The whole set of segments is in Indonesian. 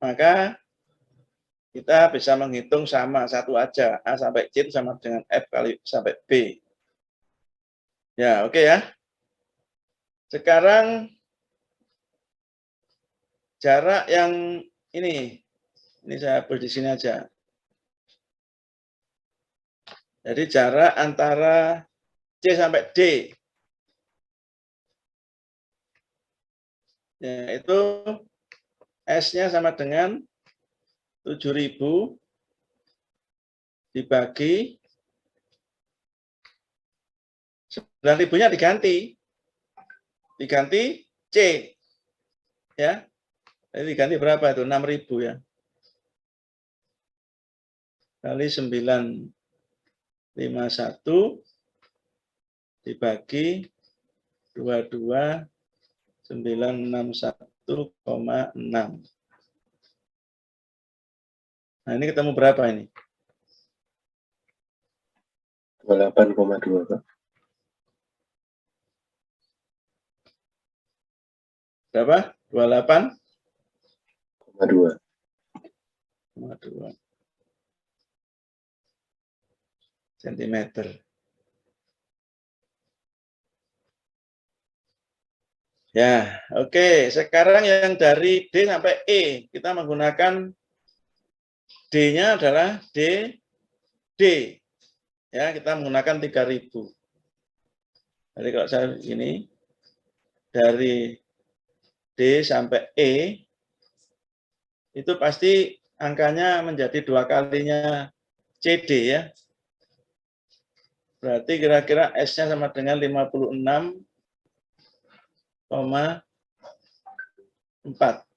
maka kita bisa menghitung sama satu aja, A sampai C itu sama dengan F kali sampai B. Ya, oke ya. Sekarang jarak yang ini saya hapus di sini aja. Jadi jarak antara C sampai D, yaitu S-nya sama dengan 7.000 dibagi 9.000-nya diganti C, ya. Jadi diganti berapa itu? 6.000 ya. Kali 951 dibagi 22.961,6. Nah, ini ketemu berapa ini? 28,2, Pak. Berapa? 28,2 cm. Ya, oke. Sekarang yang dari D sampai E, kita menggunakan D-nya adalah D. Ya, kita menggunakan 3.000. Jadi kalau saya ini dari D sampai E, itu pasti angkanya menjadi 2 kalinya CD ya. Berarti kira-kira S-nya sama dengan 56,4.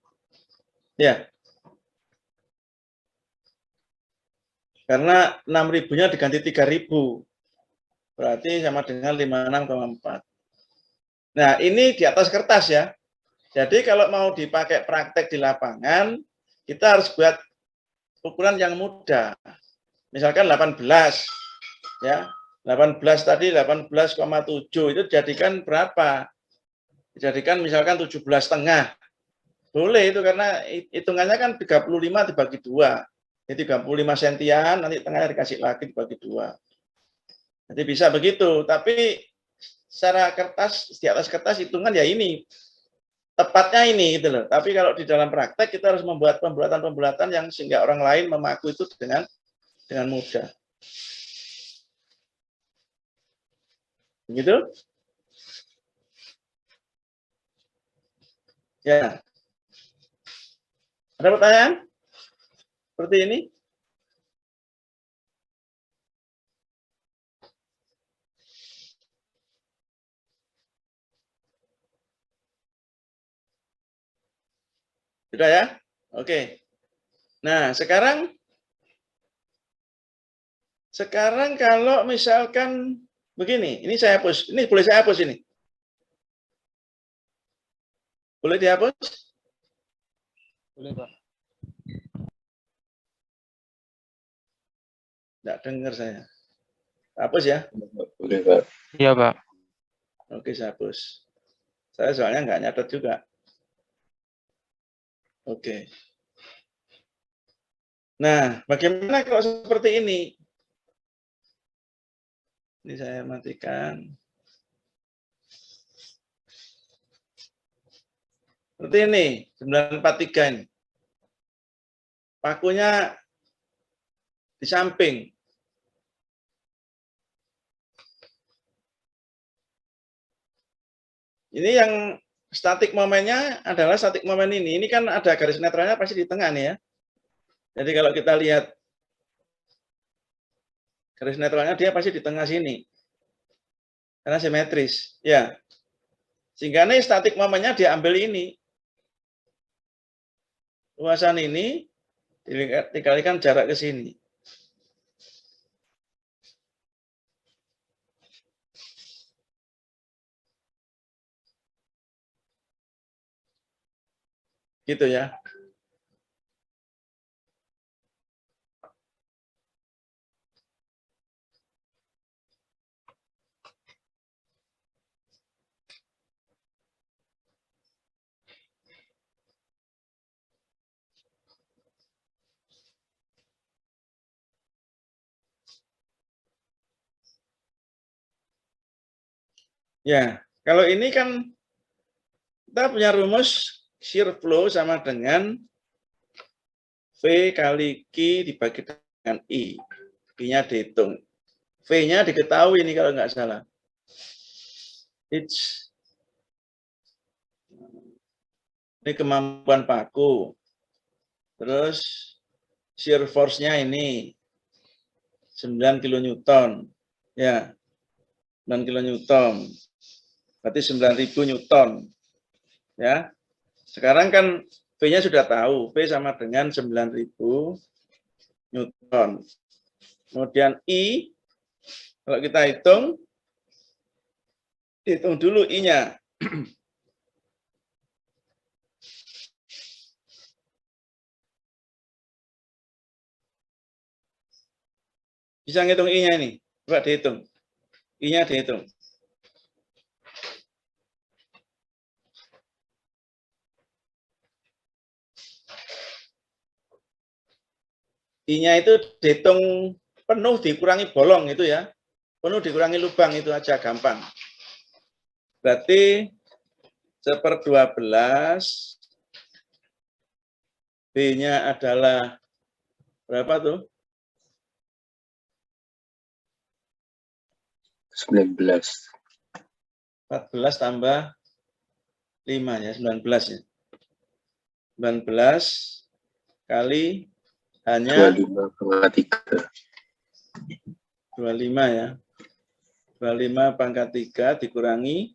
Ya. Karena 6.000-nya diganti 3.000. Berarti sama dengan 56,4. Nah, ini di atas kertas ya. Jadi kalau mau dipakai praktek di lapangan, kita harus buat ukuran yang mudah. Misalkan 18 ya. 18 tadi 18,7 itu jadikan berapa? Dijadikan misalkan 17,5. Boleh itu karena hitungannya kan 35 dibagi 2. Jadi 35 sentian, nanti tengahnya dikasih lagi dibagi 2. Jadi bisa begitu, tapi secara kertas, di atas kertas hitungan ya ini. Tepatnya ini gitu loh. Tapi kalau di dalam praktek kita harus membuat pembulatan-pembulatan yang sehingga orang lain memaku itu dengan mudah. Begitu? Ya. Ada pertanyaan? Seperti ini? Sudah ya? Oke. Nah, sekarang kalau misalkan begini, ini saya hapus. Ini boleh saya hapus ini? Boleh dihapus? Boleh, Pak. Tidak dengar saya. Hapus ya? Boleh, Pak. Iya, Pak. Oke, saya hapus. Saya soalnya nggak nyatet juga. Oke. Nah, bagaimana kalau seperti ini? Ini saya matikan. Seperti ini, 943 ini. Pakunya di samping. Ini yang statik momennya adalah statik momen ini. Ini kan ada garis netralnya pasti di tengah nih ya. Jadi kalau kita lihat garis netralnya dia pasti di tengah sini. Karena simetris. Ya. Sehingga nih statik momennya diambil ini. Luasan ini dikalikan jarak ke sini. Gitu ya. Ya, kalau ini kan kita punya rumus shear flow sama dengan V kali Q dibagi dengan I. I-nya dihitung. V-nya diketahui ini kalau nggak salah. Ini kemampuan paku. Terus shear force-nya ini 9 kilonewton. Ya, 9 kilonewton. Berarti 9.000 newton. Ya. Sekarang kan V-nya sudah tahu. V sama dengan 9.000 newton. Kemudian I, kalau kita hitung dulu I-nya. Bisa ngitung I-nya ini. Coba dihitung. I-nya dihitung. I-nya itu dihitung penuh dikurangi bolong itu ya. Penuh dikurangi lubang itu aja gampang. Berarti 1/12. B-nya adalah berapa tuh? 19. 14 tambah 5 ya, 19 ya. 19 kali hanya 25,3. 25 ya. 25 pangkat 3 dikurangi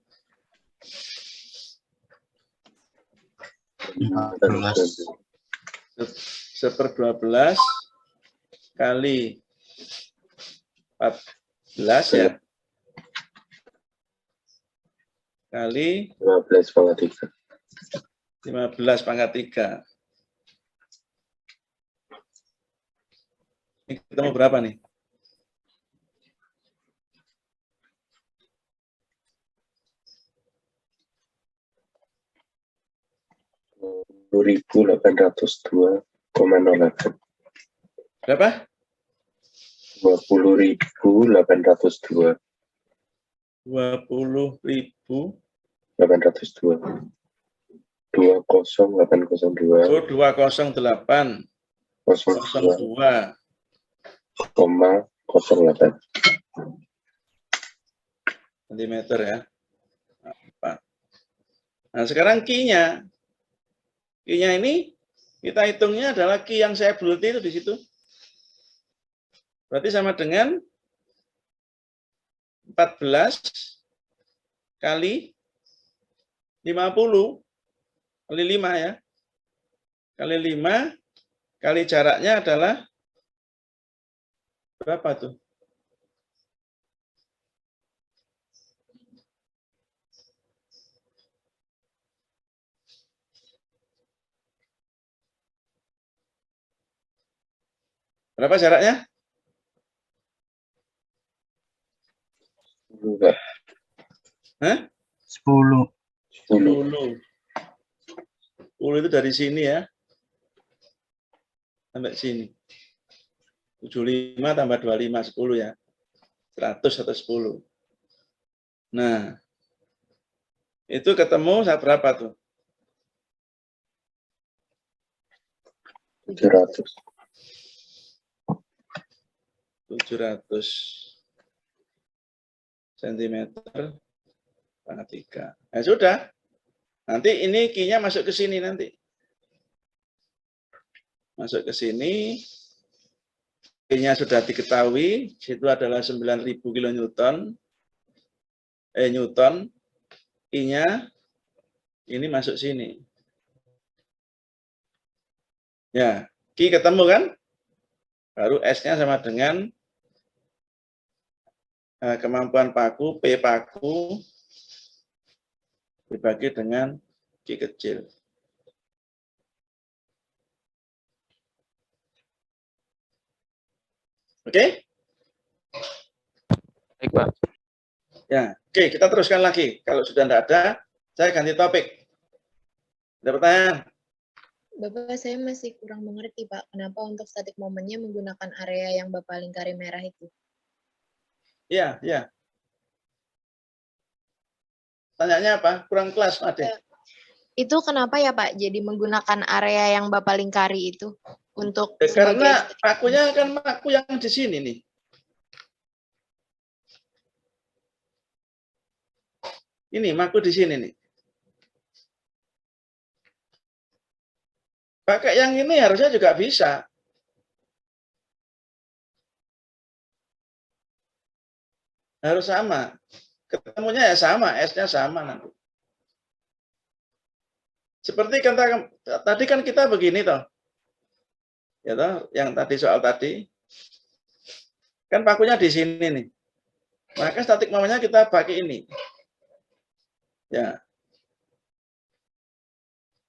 1/12 kali 14 ya. Kali 15,3. 15 pangkat 3. Ini ketemu berapa nih? $20.802,08. Berapa? 20.802. 20.802. 20802. Oh, 208. 02. 0,08 cm ya. Nah, sekarang Q-nya. Q-nya ini kita hitungnya adalah Q yang saya bulat itu di situ. Berarti sama dengan 14 kali 50 kali 5 ya. Kali 5 kali jaraknya adalah berapa tuh? Berapa jaraknya? 10. Hah? 10. 10. 10 itu dari sini ya. Sampai sini. 75 tambah 25, 10 ya. 100 atau 10. Nah, itu ketemu berapa tuh? 700. 700 cm pangkat 3. Nah, sudah. Nanti ini Q-nya masuk ke sini nanti. Masuk ke sini. Q-nya sudah diketahui. Situ adalah 9.000 kilonewton. Newton. I-nya ini masuk sini. Ya, Q ketemu kan? Baru S-nya sama dengan kemampuan paku, P paku dibagi dengan Q kecil. Oke? Baik, Pak. Ya, oke, kita teruskan lagi. Kalau sudah tidak ada, saya ganti topik. Ada pertanyaan? Bapak, saya masih kurang mengerti, Pak. Kenapa untuk statik momennya menggunakan area yang Bapak lingkari merah itu? Iya, iya. Pertanyaannya apa? Kurang kelas, Ade. Itu kenapa ya Pak jadi menggunakan area yang Bapak lingkari itu untuk Karena sebagai pakunya kan paku yang di sini nih. Ini paku di sini nih. Pakai yang ini harusnya juga bisa. Harus sama. Ketemunya ya sama, S-nya sama nanti. Seperti tadi kan kita begini toh. Ya toh, yang tadi soal tadi. Kan pakunya di sini nih. Maka statik momennya kita pakai ini. Ya.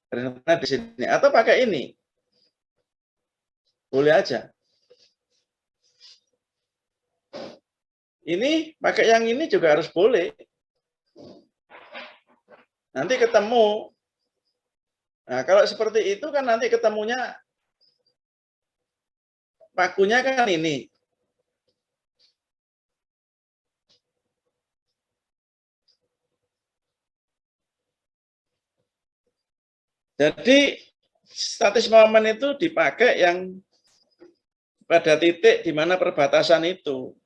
Karena di sini atau pakai ini. Boleh aja. Ini pakai yang ini juga harus boleh. Nanti ketemu. Nah, kalau seperti itu kan nanti ketemunya pakunya kan ini. Jadi statis momen itu dipakai yang pada titik di mana perbatasan itu.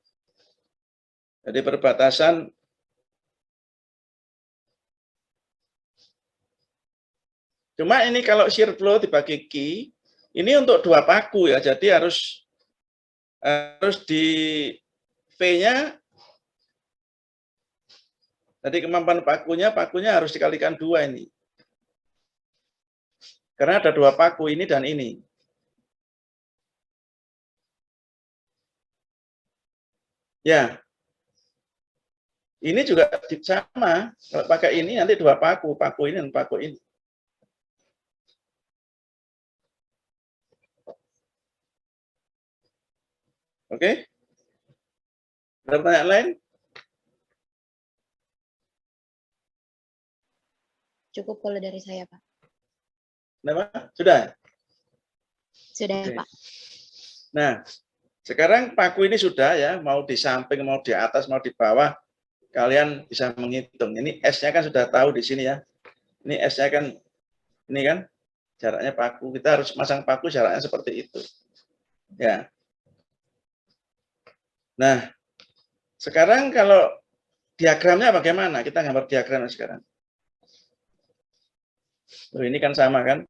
Jadi perbatasan cuma ini kalau shear flow dibagi Q, ini untuk dua paku ya. Jadi harus di V-nya. Jadi kemampuan pakunya harus dikalikan 2 ini. Karena ada dua paku ini dan ini. Ya. Ini juga sama. Kalau pakai ini nanti dua paku ini dan paku ini. Oke? Ada pertanyaan lain? cukup kalau dari saya Pak. Kenapa? Sudah? Sudah Oke. Pak. Nah, sekarang paku ini sudah ya, mau di samping, mau di atas, mau di bawah, kalian bisa menghitung. Ini S-nya kan sudah tahu di sini ya. Ini S-nya kan, ini kan, jaraknya paku. Kita harus masang paku jaraknya seperti itu. Ya. Nah, sekarang kalau diagramnya bagaimana? Kita gambar diagramnya sekarang. Oh, ini kan sama kan?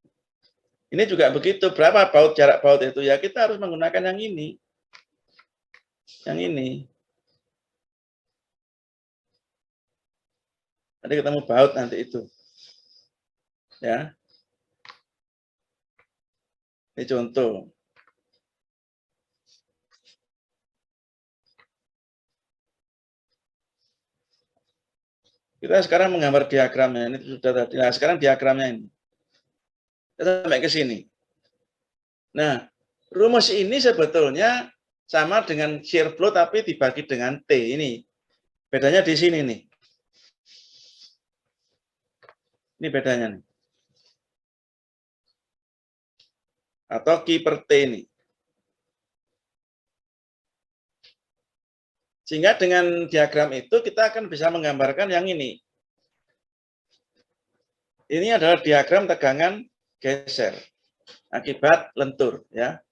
Ini juga begitu. Berapa jarak baut itu? Ya kita harus menggunakan yang ini. Yang ini. Nanti ketemu baut nanti itu. Ya. Ini contoh. Kita sekarang menggambar diagramnya. Ini sudah tadi. Nah, sekarang diagramnya ini. Kita sampai ke sini. Nah, rumus ini sebetulnya sama dengan shear flow tapi dibagi dengan T ini. Bedanya di sini nih. Ini bedanya nih. Atau Q per T ini. Sehingga dengan diagram itu kita akan bisa menggambarkan yang ini. Ini adalah diagram tegangan geser akibat lentur ya.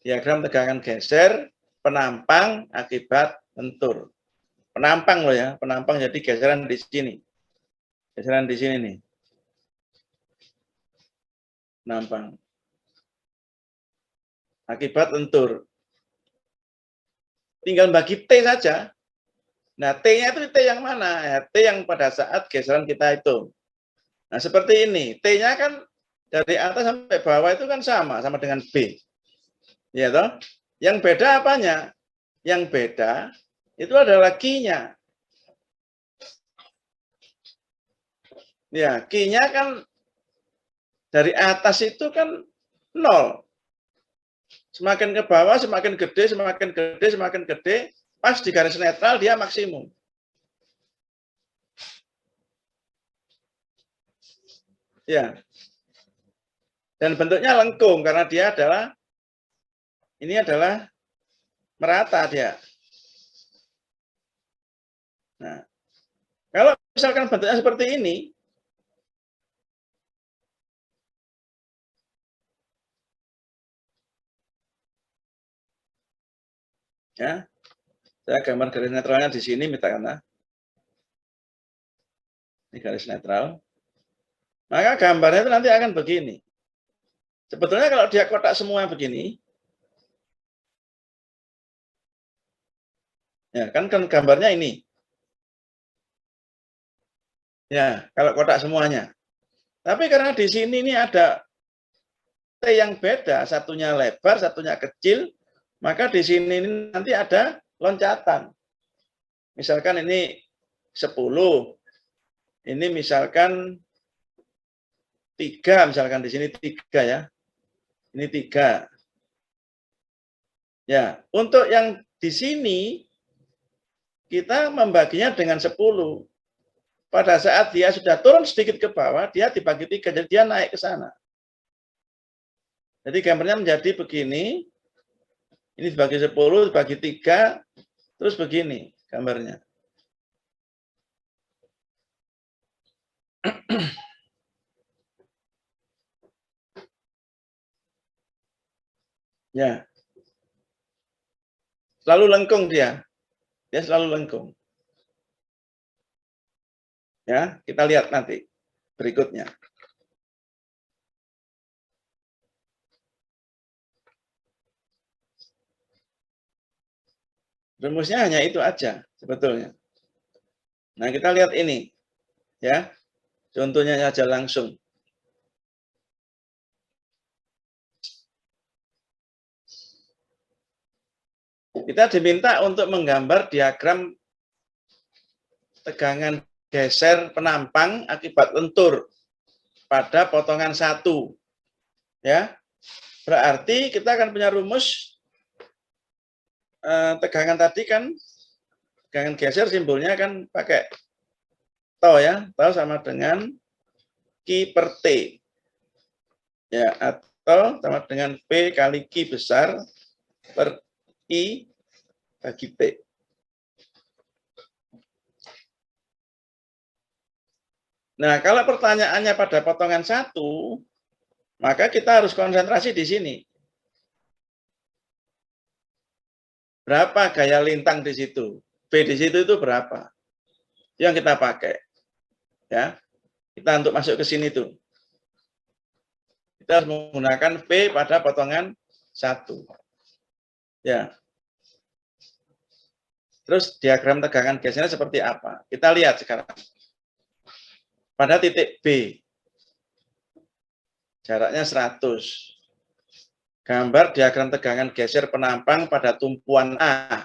Diagram tegangan geser penampang akibat lentur. Penampang loh ya, penampang jadi geseran di sini. Geseran di sini nih. Penampang. Akibat lentur. Tinggal bagi T saja. Nah, T-nya itu T yang mana? Ya, T yang pada saat geseran kita hitung. Nah, seperti ini. T-nya kan dari atas sampai bawah itu kan sama dengan B. Ya toh? Yang beda apanya? Yang beda itu adalah Q-nya. Ya, Q-nya kan dari atas itu kan 0. Semakin ke bawah, semakin gede, semakin gede, pas di garis netral dia maksimum. Ya. Dan bentuknya lengkung karena dia adalah, ini adalah merata dia. Nah, kalau misalkan bentuknya seperti ini, ya, saya gambar garis netralnya di sini misalkan, ini garis netral, maka gambarnya itu nanti akan begini. Sebetulnya kalau dia kotak semua begini, ya kan gambarnya ini. Ya, kalau kotak semuanya. Tapi karena di sini ini ada T yang beda, satunya lebar, satunya kecil, maka di sini ini nanti ada loncatan. Misalkan ini 10, ini misalkan 3, misalkan di sini 3 ya. Ini 3. Ya, untuk yang di sini kita membaginya dengan 10. Pada saat dia sudah turun sedikit ke bawah, dia dibagi 3, jadi dia naik ke sana. Jadi gambarnya menjadi begini, ini dibagi 10, dibagi 3, terus begini gambarnya. Ya, selalu lengkung dia selalu lengkung. Ya, kita lihat nanti berikutnya. Rumusnya hanya itu aja sebetulnya. Nah, kita lihat ini. Ya. Contohnya saja langsung. Kita diminta untuk menggambar diagram tegangan geser penampang akibat lentur pada potongan 1. Ya. Berarti kita akan punya rumus tegangan tadi kan, tegangan geser simbolnya kan pakai tau ya, tau sama dengan Q per T. Ya, atau sama dengan P kali Q besar per I bagi T. Nah, kalau pertanyaannya pada potongan 1, maka kita harus konsentrasi di sini. Berapa gaya lintang di situ? B di situ itu berapa? Yang kita pakai. Ya. Kita untuk masuk ke sini tuh. Kita harus menggunakan P pada potongan 1. Ya. Terus diagram tegangan gesernya seperti apa? Kita lihat sekarang. Pada titik B. Jaraknya 100. Gambar diagram tegangan geser penampang pada tumpuan A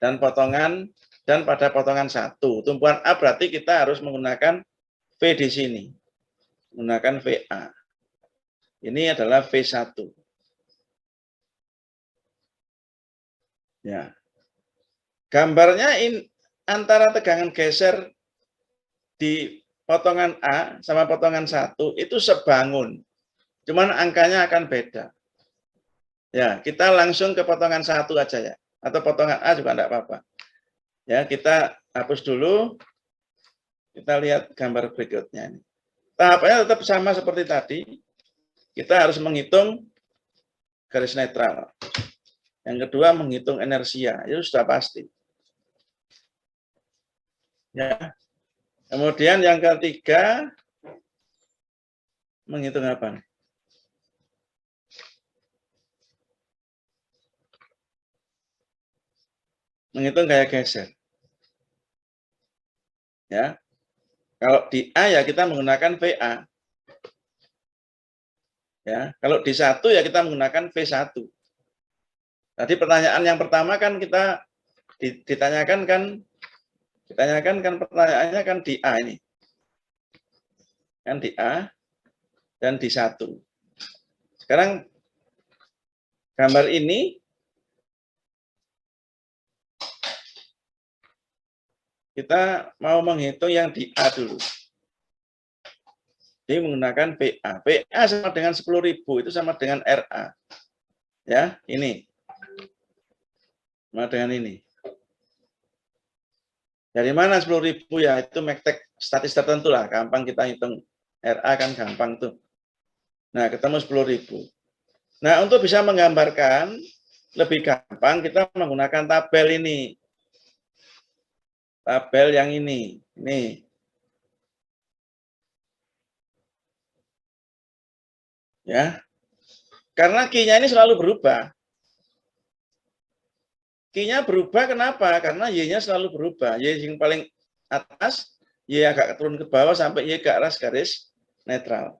dan potongan dan pada potongan 1. Tumpuan A berarti kita harus menggunakan V di sini. Menggunakan VA. Ini adalah V1. Ya. Gambarnya antara tegangan geser di potongan A sama potongan 1 itu sebangun. Cuman angkanya akan beda. Ya, kita langsung ke potongan 1 aja ya. Atau potongan A juga enggak apa-apa. Ya, kita hapus dulu. Kita lihat gambar berikutnya ini. Tahapannya tetap sama seperti tadi. Kita harus menghitung garis netral. Yang kedua menghitung inersia. Itu sudah pasti. Ya. Kemudian yang ketiga menghitung apa? Menghitung gaya geser. Ya. Kalau di A ya kita menggunakan VA. Ya, kalau di 1 ya kita menggunakan V1. Tadi pertanyaan yang pertama kan kita ditanyakan kan pertanyaannya kan di A ini. Kan di A dan di 1. Sekarang gambar ini kita mau menghitung yang di A dulu. Jadi menggunakan VA. VA sama dengan 10.000, itu sama dengan RA. Ya, ini. Sama dengan ini. Dari mana 10.000 ya? Itu mektek statis tertentu lah. Gampang kita hitung. RA kan gampang tuh. Nah, ketemu 10.000. Nah, untuk bisa menggambarkan lebih gampang kita menggunakan tabel ini. Tabel yang ini. Ini. Ya. Karena Q-nya ini selalu berubah. Q-nya berubah kenapa? Karena Y-nya selalu berubah. Y yang paling atas, Y agak turun ke bawah sampai Y ke atas garis netral.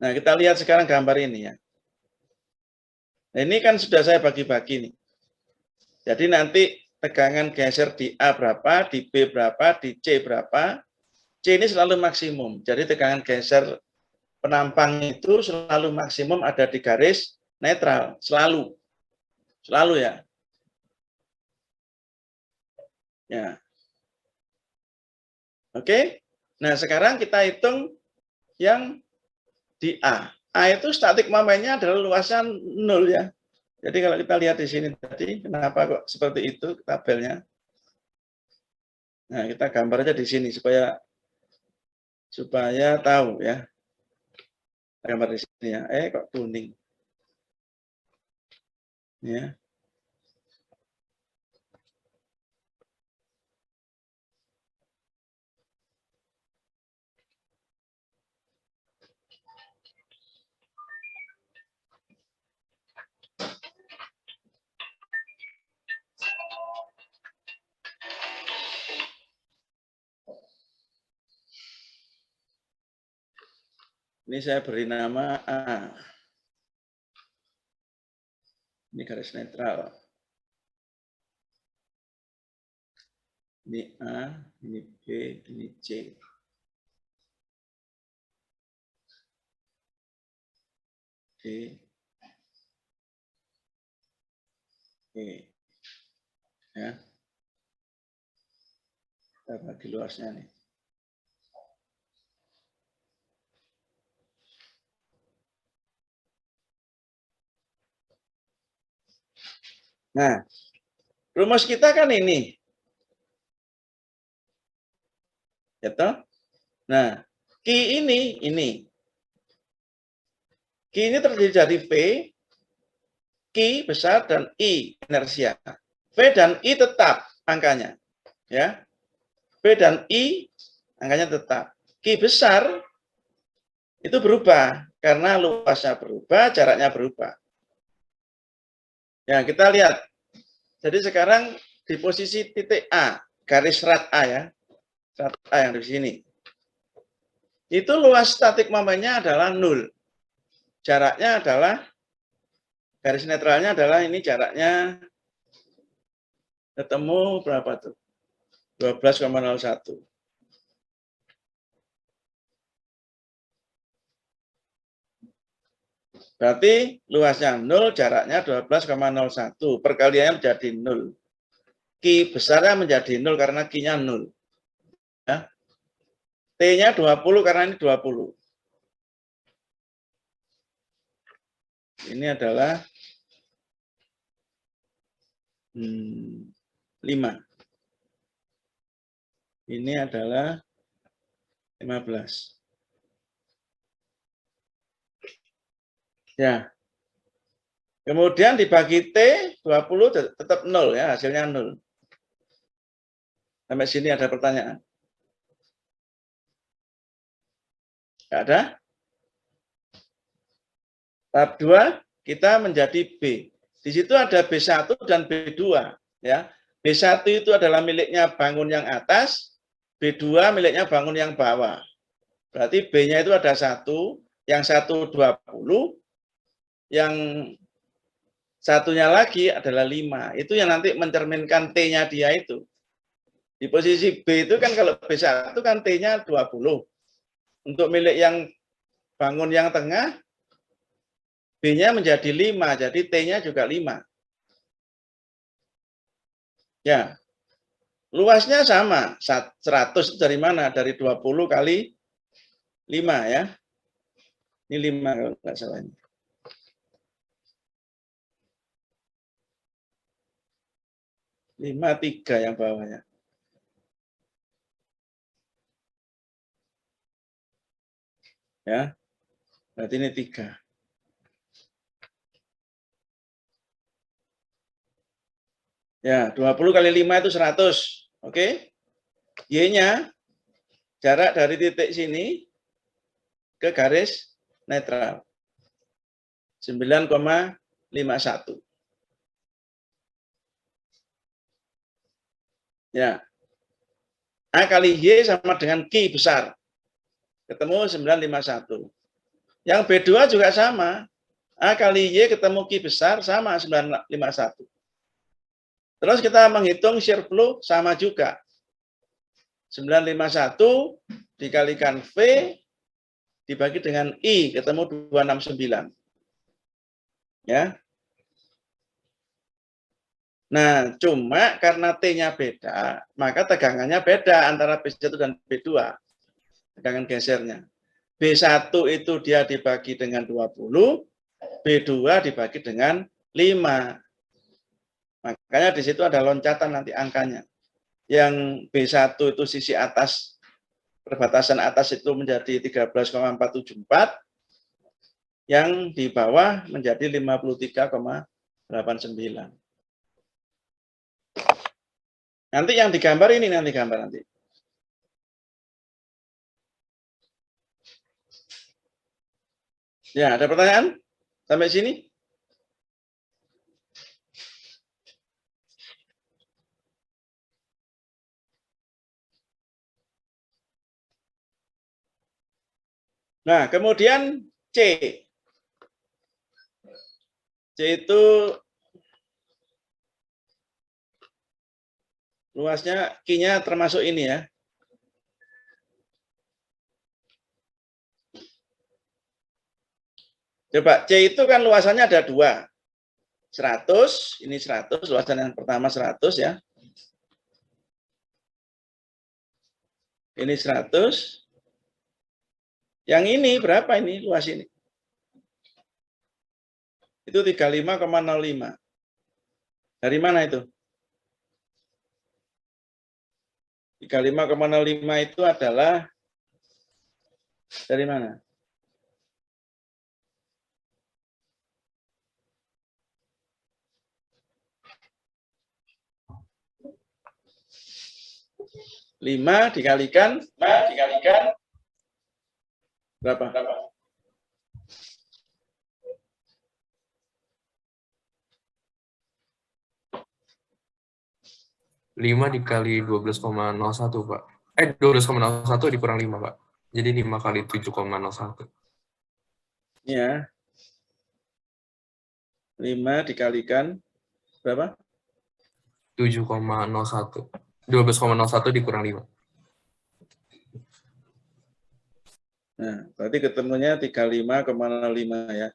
Nah, kita lihat sekarang gambar ini ya. Nah, ini kan sudah saya bagi-bagi nih. Jadi nanti tegangan geser di A berapa, di B berapa, di C berapa. C ini selalu maksimum. Jadi tegangan geser penampang itu selalu maksimum ada di garis netral. Selalu. Selalu ya. Ya. Oke. Nah, sekarang kita hitung yang di A. A itu statik momennya adalah luasnya 0 ya. Jadi kalau kita lihat di sini tadi, kenapa kok seperti itu tabelnya? Nah, kita gambar aja di sini supaya tahu ya. Gambar di sini ya. Kok kuning? Ya. Ini saya beri nama A. Ini garis netral. Ini A, ini B, ini C. D, E. Ya. Kita bagi luasnya nih. Nah, rumus kita kan ini. Gitu. Nah, Q ini. Q ini terdiri dari V, Q besar, dan I inersia. V dan I tetap angkanya. Ya. V dan I angkanya tetap. Q besar itu berubah. Karena luasnya berubah, jaraknya berubah. Ya, kita lihat. Jadi sekarang di posisi titik A, garis rat A ya. Rat A yang di sini. Itu luas statik momennya adalah 0. Jaraknya adalah, garis netralnya adalah ini jaraknya ketemu berapa tuh? 12,01. Berarti luasnya 0, jaraknya 12,01. Perkaliannya menjadi 0. Q besarnya menjadi 0 karena Q-nya 0. Ya. T-nya 20 karena ini 20. Ini adalah 5. Ini adalah 15. Ya. Kemudian dibagi T, 20 tetap 0 ya, hasilnya 0. Sampai sini ada pertanyaan? Enggak ada? Tahap 2 kita menjadi B. Di situ ada B1 dan B2 ya. B1 itu adalah miliknya bangun yang atas, B2 miliknya bangun yang bawah. Berarti B-nya itu ada 1, yang 1 20, yang satunya lagi adalah 5. Itu yang nanti mencerminkan T-nya dia itu. Di posisi B itu kan kalau B1 kan T-nya 20. Untuk milik yang bangun yang tengah, B-nya menjadi 5, jadi T-nya juga 5. Ya, luasnya sama, 100 dari mana? Dari 20 kali 5 ya. Ini 5 kalau nggak salah. 5, 3 yang bawahnya. Ya, berarti ini 3. Ya, 20 kali 5 itu 100. Oke. Y-nya jarak dari titik sini ke garis netral. 9,51. Ya. A kali Y sama dengan Q besar. Ketemu 951. Yang B2 juga sama. A kali Y ketemu Q besar sama 951. Terus kita menghitung shear flow sama juga. 951 dikalikan V dibagi dengan I ketemu 269. Ya. Nah, cuma karena T-nya beda, maka tegangannya beda antara B1 dan B2. Tegangan gesernya. B1 itu dia dibagi dengan 20, B2 dibagi dengan 5. Makanya di situ ada loncatan nanti angkanya. Yang B1 itu sisi atas, perbatasan atas itu menjadi 13,474, yang di bawah menjadi 53,89. Nanti yang digambar ini nanti gambar nanti. Ya, ada pertanyaan sampai sini? Nah, kemudian C. C itu luasnya Q-nya termasuk ini ya. Coba, C itu kan luasannya ada 2. 100, ini 100, luasan yang pertama 100 ya. Ini 100. Yang ini berapa ini luas ini? Itu 35,05. Dari mana itu? 35,05 itu adalah dari mana? Lima dikalikan berapa? 5 dikali 12,01, Pak. 12,01 dikurang 5, Pak. Jadi 5 kali 7,01. Ya. 5 dikalikan berapa? 7,01. 12,01 dikurang 5. Nah, berarti ketemunya 35,05 ya.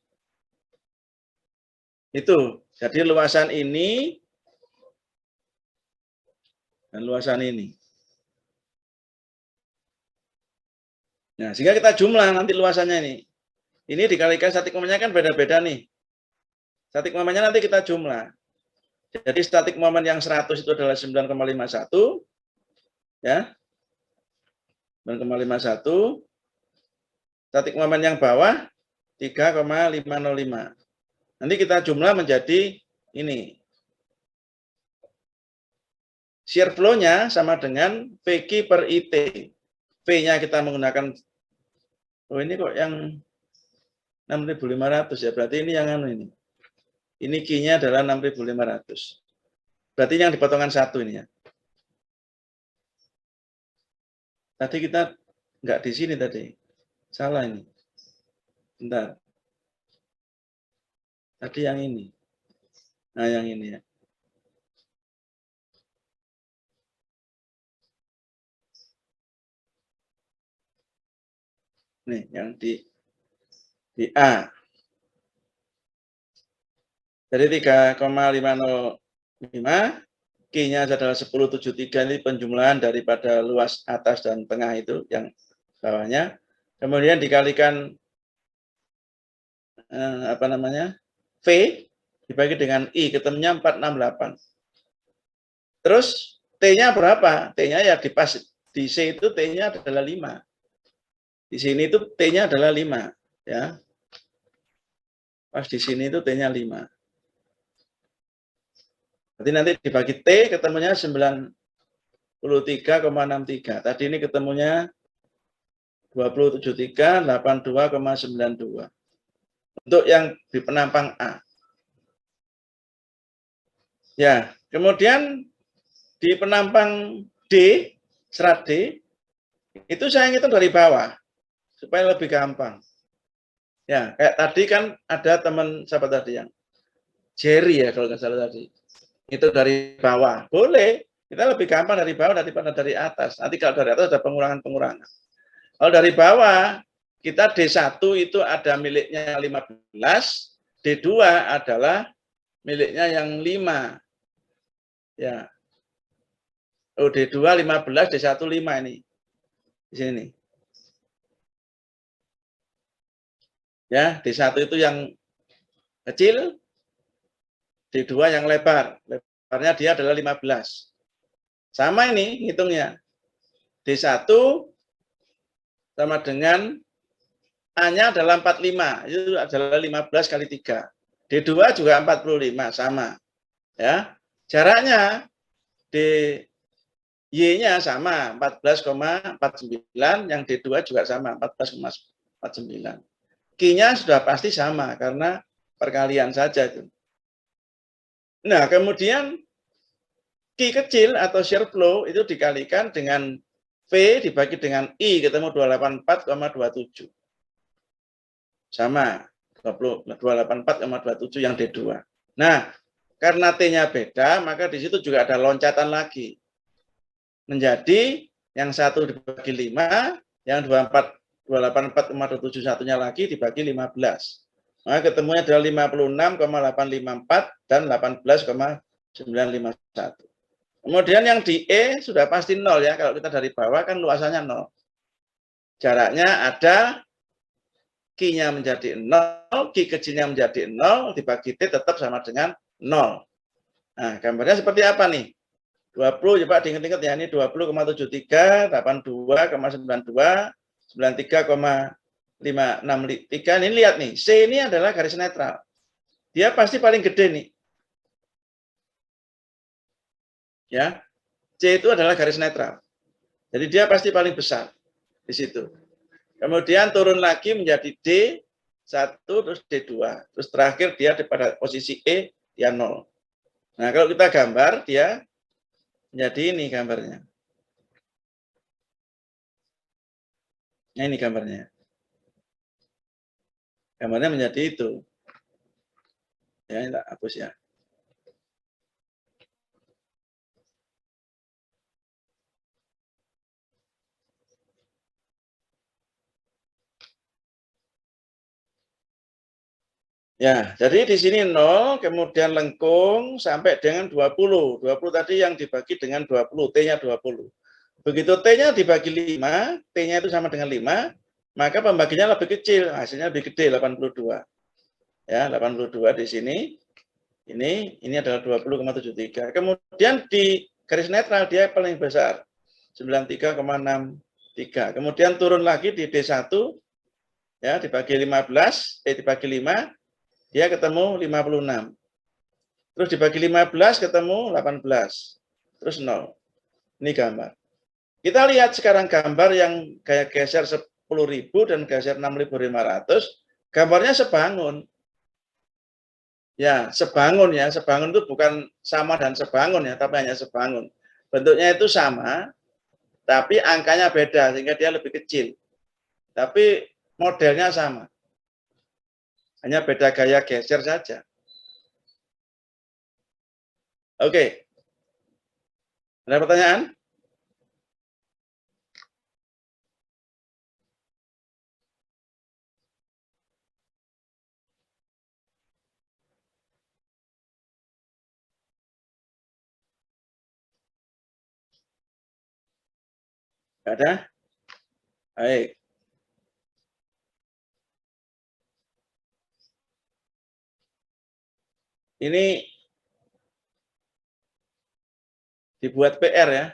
Itu. Jadi luasan ini dan luasan ini. Nah, sehingga kita jumlah nanti luasannya ini. Ini dikalikan statik momennya kan beda-beda nih. Statik momennya nanti kita jumlah. Jadi statik momen yang 100 itu adalah 9,51. Ya. 9,51. Statik momen yang bawah 3,505. Nanti kita jumlah menjadi ini. Shear flow-nya sama dengan PQ per IT. V-nya kita menggunakan, oh ini kok yang 6.500 ya, berarti ini yang anu ini. Ini Q-nya adalah 6.500. Berarti yang dipotongan 1 ini ya. Tadi kita nggak di sini tadi. Salah ini. Bentar. Tadi yang ini. Nah, yang ini ya. Nih, yang di A. Jadi 3,505, Q-nya adalah 1073, ini penjumlahan daripada luas atas dan tengah itu, yang bawahnya. Kemudian dikalikan V, dibagi dengan I, ketemunya 468. Terus T-nya berapa? T-nya ya di C itu T-nya adalah 5. Di sini itu T-nya adalah 5, ya. Pas di sini itu T-nya 5. Berarti nanti dibagi T ketemunya 93,63. Tadi ini ketemunya 273, 82,92. Untuk yang di penampang A. Ya, kemudian di penampang D, serat D, itu saya ngitung dari bawah supaya lebih gampang. Ya, kayak tadi kan ada teman siapa tadi yang Jerry ya kalau nggak salah tadi. Itu dari bawah. Boleh, kita lebih gampang dari bawah daripada dari atas. Nanti kalau dari atas ada pengurangan-pengurangan. Kalau dari bawah, kita D1 itu ada miliknya 15, D2 adalah miliknya yang 5. Ya. Oh, D2 15, D1 5 ini. Di sini. Ya, D1 itu yang kecil, D2 yang lebar. Lebarnya dia adalah 15. Sama ini hitungnya. D1 sama dengan A-nya adalah 45. Itu adalah 15 kali 3. D2 juga 45, sama. Ya. Jaraknya Y-nya sama, 14,49, yang D2 juga sama, 14,49. Q-nya sudah pasti sama, karena perkalian saja. Nah, kemudian Q kecil atau shear flow itu dikalikan dengan V dibagi dengan I, ketemu 284,27. Sama, 284,27 yang D2. Nah, karena T-nya beda, maka di situ juga ada loncatan lagi. Menjadi yang 1 dibagi 5, yang 284,271-nya lagi dibagi 15. Maka ketemunya adalah 56,854 dan 18,951. Kemudian yang di E sudah pasti 0 ya, kalau kita dari bawah kan luasannya 0. Jaraknya ada, Q-nya menjadi 0, Q kecilnya menjadi 0, dibagi T tetap sama dengan 0. Nah, gambarnya seperti apa nih? 20, coba diingat-ingat ya, ini 20,73, 82,92, 93,563. Ini lihat nih, C ini adalah garis netral. Dia pasti paling gede nih. Ya. C itu adalah garis netral. Jadi dia pasti paling besar di situ. Kemudian turun lagi menjadi D1 terus D2. Terus terakhir dia pada posisi E, dia 0. Nah, kalau kita gambar dia jadi ini gambarnya. Nah, ini gambarnya. Gambarnya menjadi itu. Ya, ini tak hapus ya. Ya, jadi di sini 0, kemudian lengkung sampai dengan 20. 20 tadi yang dibagi dengan 20, T-nya 20. Begitu T-nya dibagi 5, T-nya itu sama dengan 5, maka pembaginya lebih kecil, hasilnya lebih gede, 82. Ya, 82 di sini. Ini adalah 20,73. Kemudian di garis netral dia paling besar, 93,63. Kemudian turun lagi di D1, ya, dibagi 15, dibagi 5, dia ketemu 56. Terus dibagi 15 ketemu 18. Terus 0. Ini gambar. Kita lihat sekarang gambar yang kayak geser 10.000 dan geser 6.500. Gambarnya sebangun. Ya, sebangun ya. Sebangun itu bukan sama dan sebangun ya, tapi hanya sebangun. Bentuknya itu sama, tapi angkanya beda sehingga dia lebih kecil. Tapi modelnya sama. Hanya beda gaya geser saja. Oke. Ada pertanyaan? Tidak ada? Baik. Ini dibuat PR ya.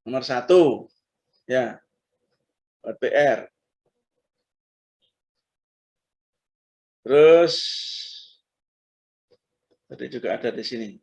Nomor 1, ya, buat PR. Terus, tadi juga ada di sini.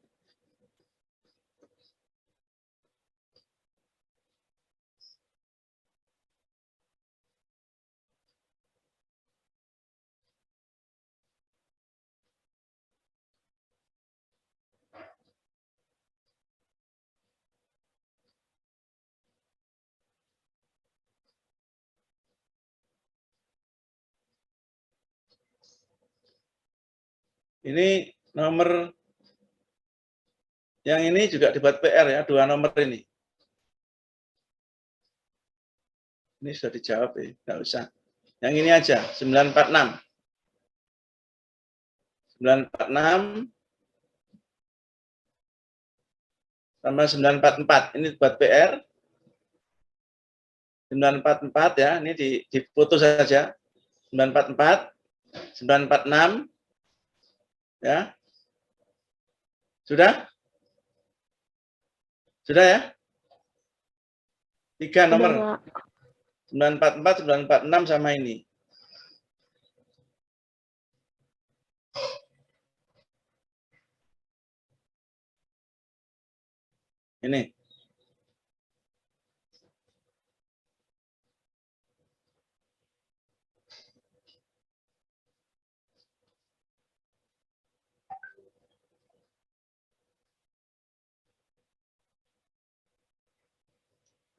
Ini nomor yang ini juga dibuat PR ya, 2 nomor ini. Ini sudah dijawab ya, nggak usah. Yang ini aja, 946. 946 sama 944. Ini buat PR. 944 ya, ini diputus saja. 944, 946. Ya. Sudah? Sudah ya? 3 nomor. 944, 946 sama ini. Ini.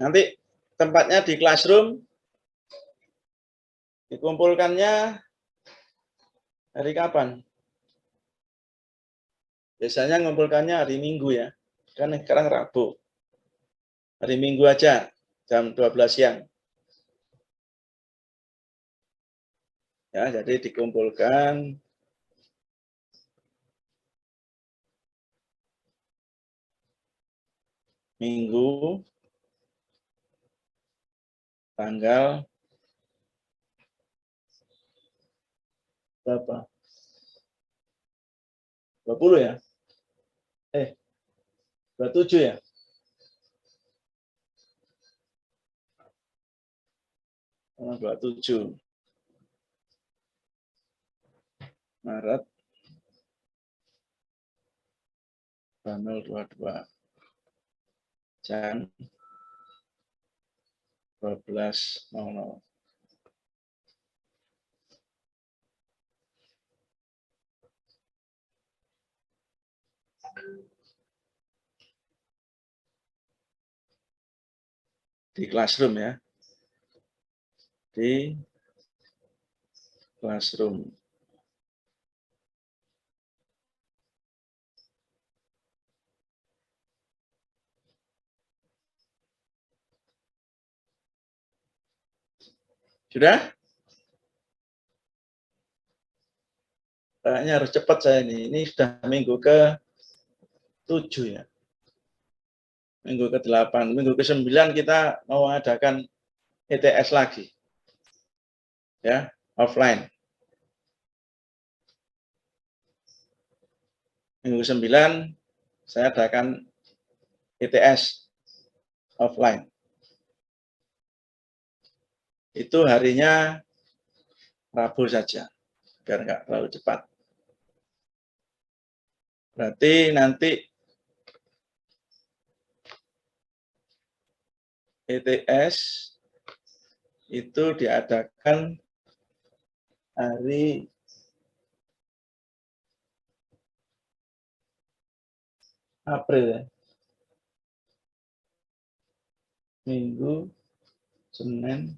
Nanti tempatnya di classroom, dikumpulkannya hari kapan? Biasanya ngumpulkannya hari Minggu ya, kan sekarang Rabu. Hari Minggu aja, jam 12 siang. Ya, jadi dikumpulkan Minggu, tanggal berapa? 20 ya? 27 ya? Tanggal 27 Maret tanggal 22 jam 12.00. Di classroom ya. Di classroom. Sudah? Kayaknya harus cepat saya ini. Ini sudah minggu ke-7 ya. Minggu ke-8. Minggu ke-9 kita mau adakan ETS lagi. Ya, offline. Minggu ke-9 saya adakan ETS offline. Itu harinya Rabu saja, biar nggak terlalu cepat. Berarti nanti ETS itu diadakan hari April ya. Minggu, Senin,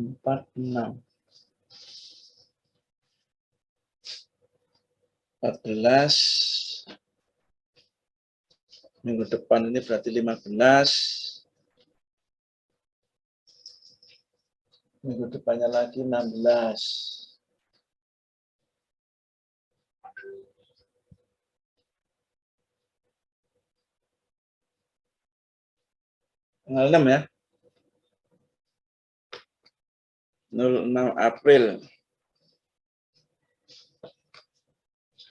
empat, 14, minggu depan ini berarti 15, minggu depannya lagi 16. Tanggal 6 ya. 06 April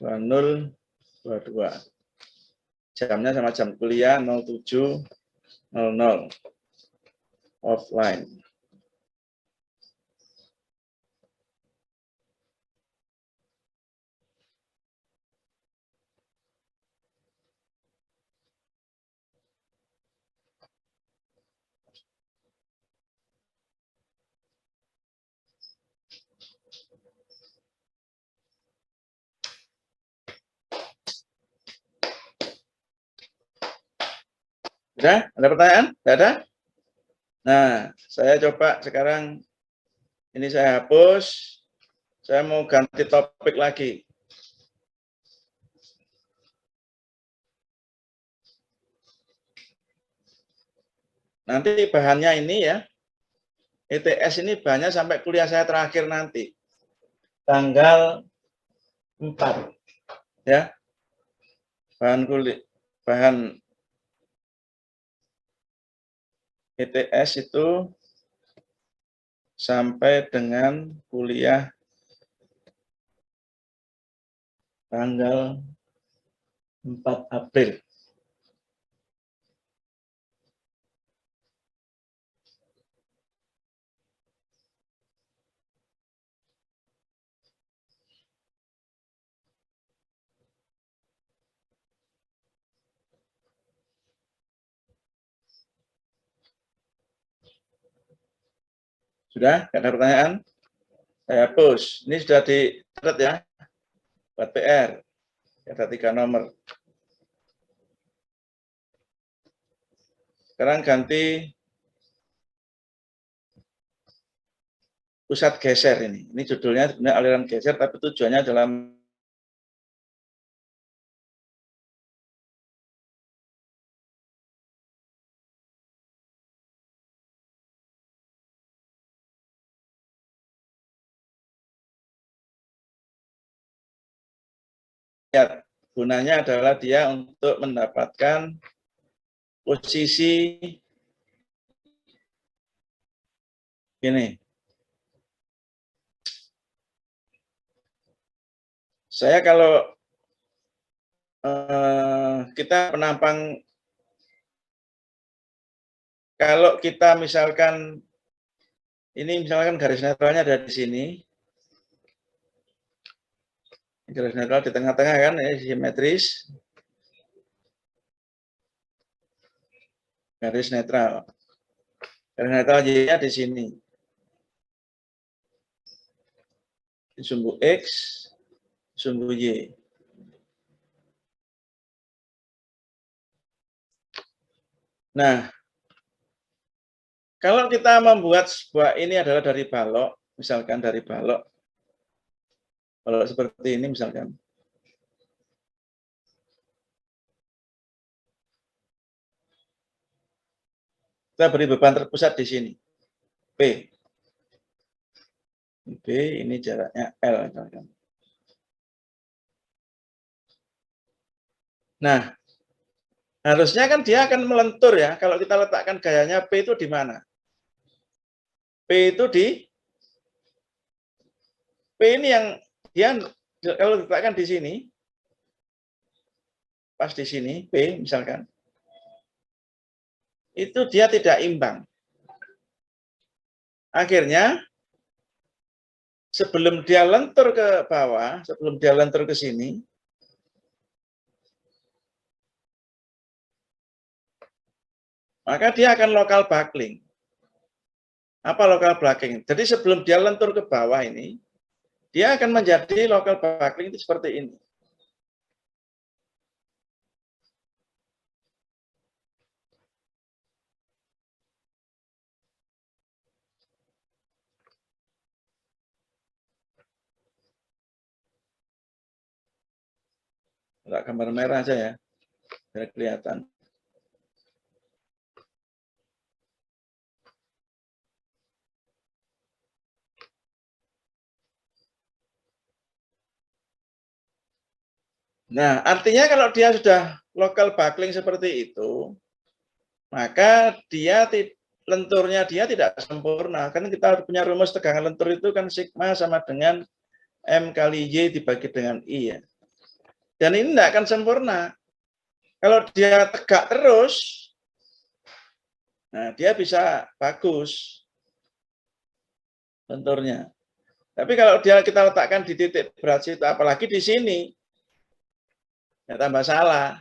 2022. Jamnya sama jam kuliah 07.00 offline. Sudah? Ada pertanyaan? Tidak ada? Nah, saya coba sekarang ini saya hapus. Saya mau ganti topik lagi. Nanti bahannya ini ya, ETS ini bahannya sampai kuliah saya terakhir nanti. Tanggal 4. Ya. Bahan ETS itu sampai dengan kuliah tanggal 4 April. Sudah? Tidak ada pertanyaan? Saya hapus. Ini sudah dicatat ya, buat PR. Ada 3 nomor. Sekarang ganti pusat geser ini. Ini judulnya sebenarnya aliran geser, tapi tujuannya adalah gunanya adalah dia untuk mendapatkan posisi ini. Saya kalau kita penampang, kalau kita misalkan ini misalkan garis netralnya ada di sini. Garis netral di tengah-tengah kan, ini simetris. Garis netral. Garis netral Y-nya di sini. Di sumbu X, sumbu Y. Nah, kalau kita membuat sebuah ini adalah dari balok, misalkan dari balok seperti ini misalkan. Kita beri beban terpusat di sini, P. B, ini jaraknya L misalkan. Nah, harusnya kan dia akan melentur ya, kalau kita letakkan gayanya P itu di mana? P itu di P ini yang dia kalau diletakkan di sini, pas di sini, P misalkan, itu dia tidak imbang. Akhirnya, sebelum dia lentur ke bawah, sebelum dia lentur ke sini, maka dia akan lokal buckling. Apa lokal buckling? Jadi sebelum dia lentur ke bawah ini, dia akan menjadi lokal buckling itu seperti ini. Enggak gambar merah aja ya, biar kelihatan. Nah, artinya kalau dia sudah lokal buckling seperti itu, maka lenturnya dia tidak sempurna. Kan kita punya rumus tegangan lentur itu kan sigma sama dengan M kali Y dibagi dengan I ya. Dan ini tidak akan sempurna. Kalau dia tegak terus, nah dia bisa bagus lenturnya. Tapi kalau kita letakkan di titik berat situ, apalagi di sini, ya tambah salah.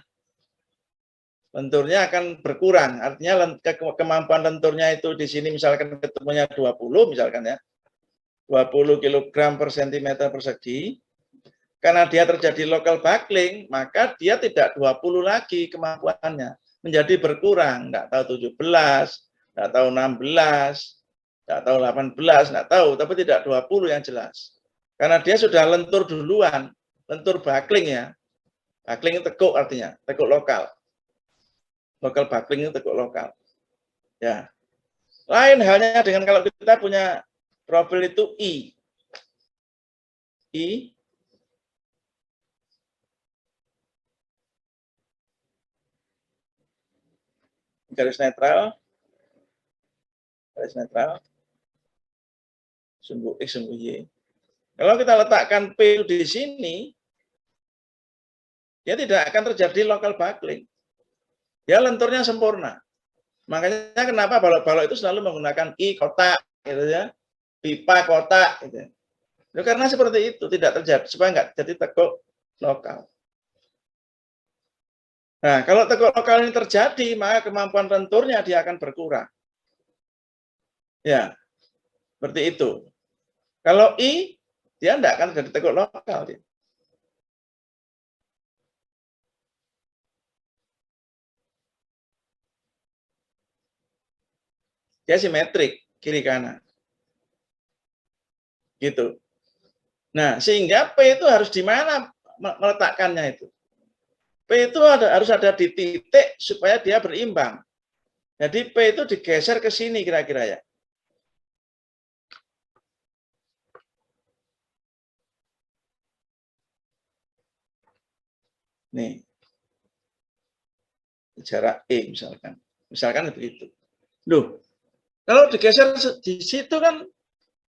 Lenturnya akan berkurang. Artinya kemampuan lenturnya itu di sini misalkan ketemunya 20 misalkan ya. 20 kg per cm persegi. Karena dia terjadi local buckling, maka dia tidak 20 lagi kemampuannya. Menjadi berkurang. Enggak tahu 17, enggak tahu 16, enggak tahu 18, enggak tahu. Tapi tidak 20 yang jelas. Karena dia sudah lentur duluan. Lentur buckling ya. Buckling tekuk artinya. Tekuk lokal. Local buckling itu tekuk lokal. Ya. Lain halnya dengan kalau kita punya profil itu I. Garis netral. Garis netral. Sumbu X, sumbu Y. Kalau kita letakkan P di sini, dia tidak akan terjadi local buckling. Dia lenturnya sempurna. Makanya kenapa balok-balok itu selalu menggunakan I kotak, gitu ya, pipa kotak, gitu. Ya, karena seperti itu tidak terjadi supaya nggak jadi tekuk lokal. Nah, kalau tekuk lokal ini terjadi, maka kemampuan lenturnya dia akan berkurang. Ya, seperti itu. Kalau I, dia tidak akan jadi tekuk lokal. Dia. Dia simetrik kiri kanan. Gitu. Nah, sehingga P itu harus di mana meletakkannya itu. P itu harus ada di titik supaya dia berimbang. Jadi P itu digeser ke sini kira-kira ya. Nih. Jarak E misalkan. Misalkan begitu. Loh, kalau digeser di situ kan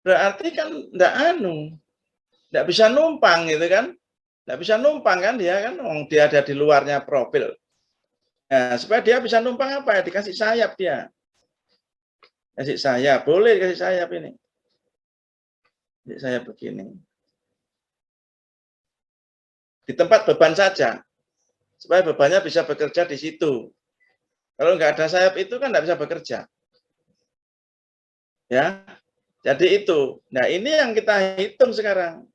berarti kan enggak bisa numpang gitu kan. Enggak bisa numpang kan dia kan, dia ada di luarnya profil. Nah, supaya dia bisa numpang apa ya? Dikasih sayap dia. Kasih sayap, boleh kasih sayap ini. Kasih sayap begini. Di tempat beban saja. Supaya bebannya bisa bekerja di situ. Kalau enggak ada sayap itu kan enggak bisa bekerja. Ya, jadi itu. Nah, ini yang kita hitung sekarang.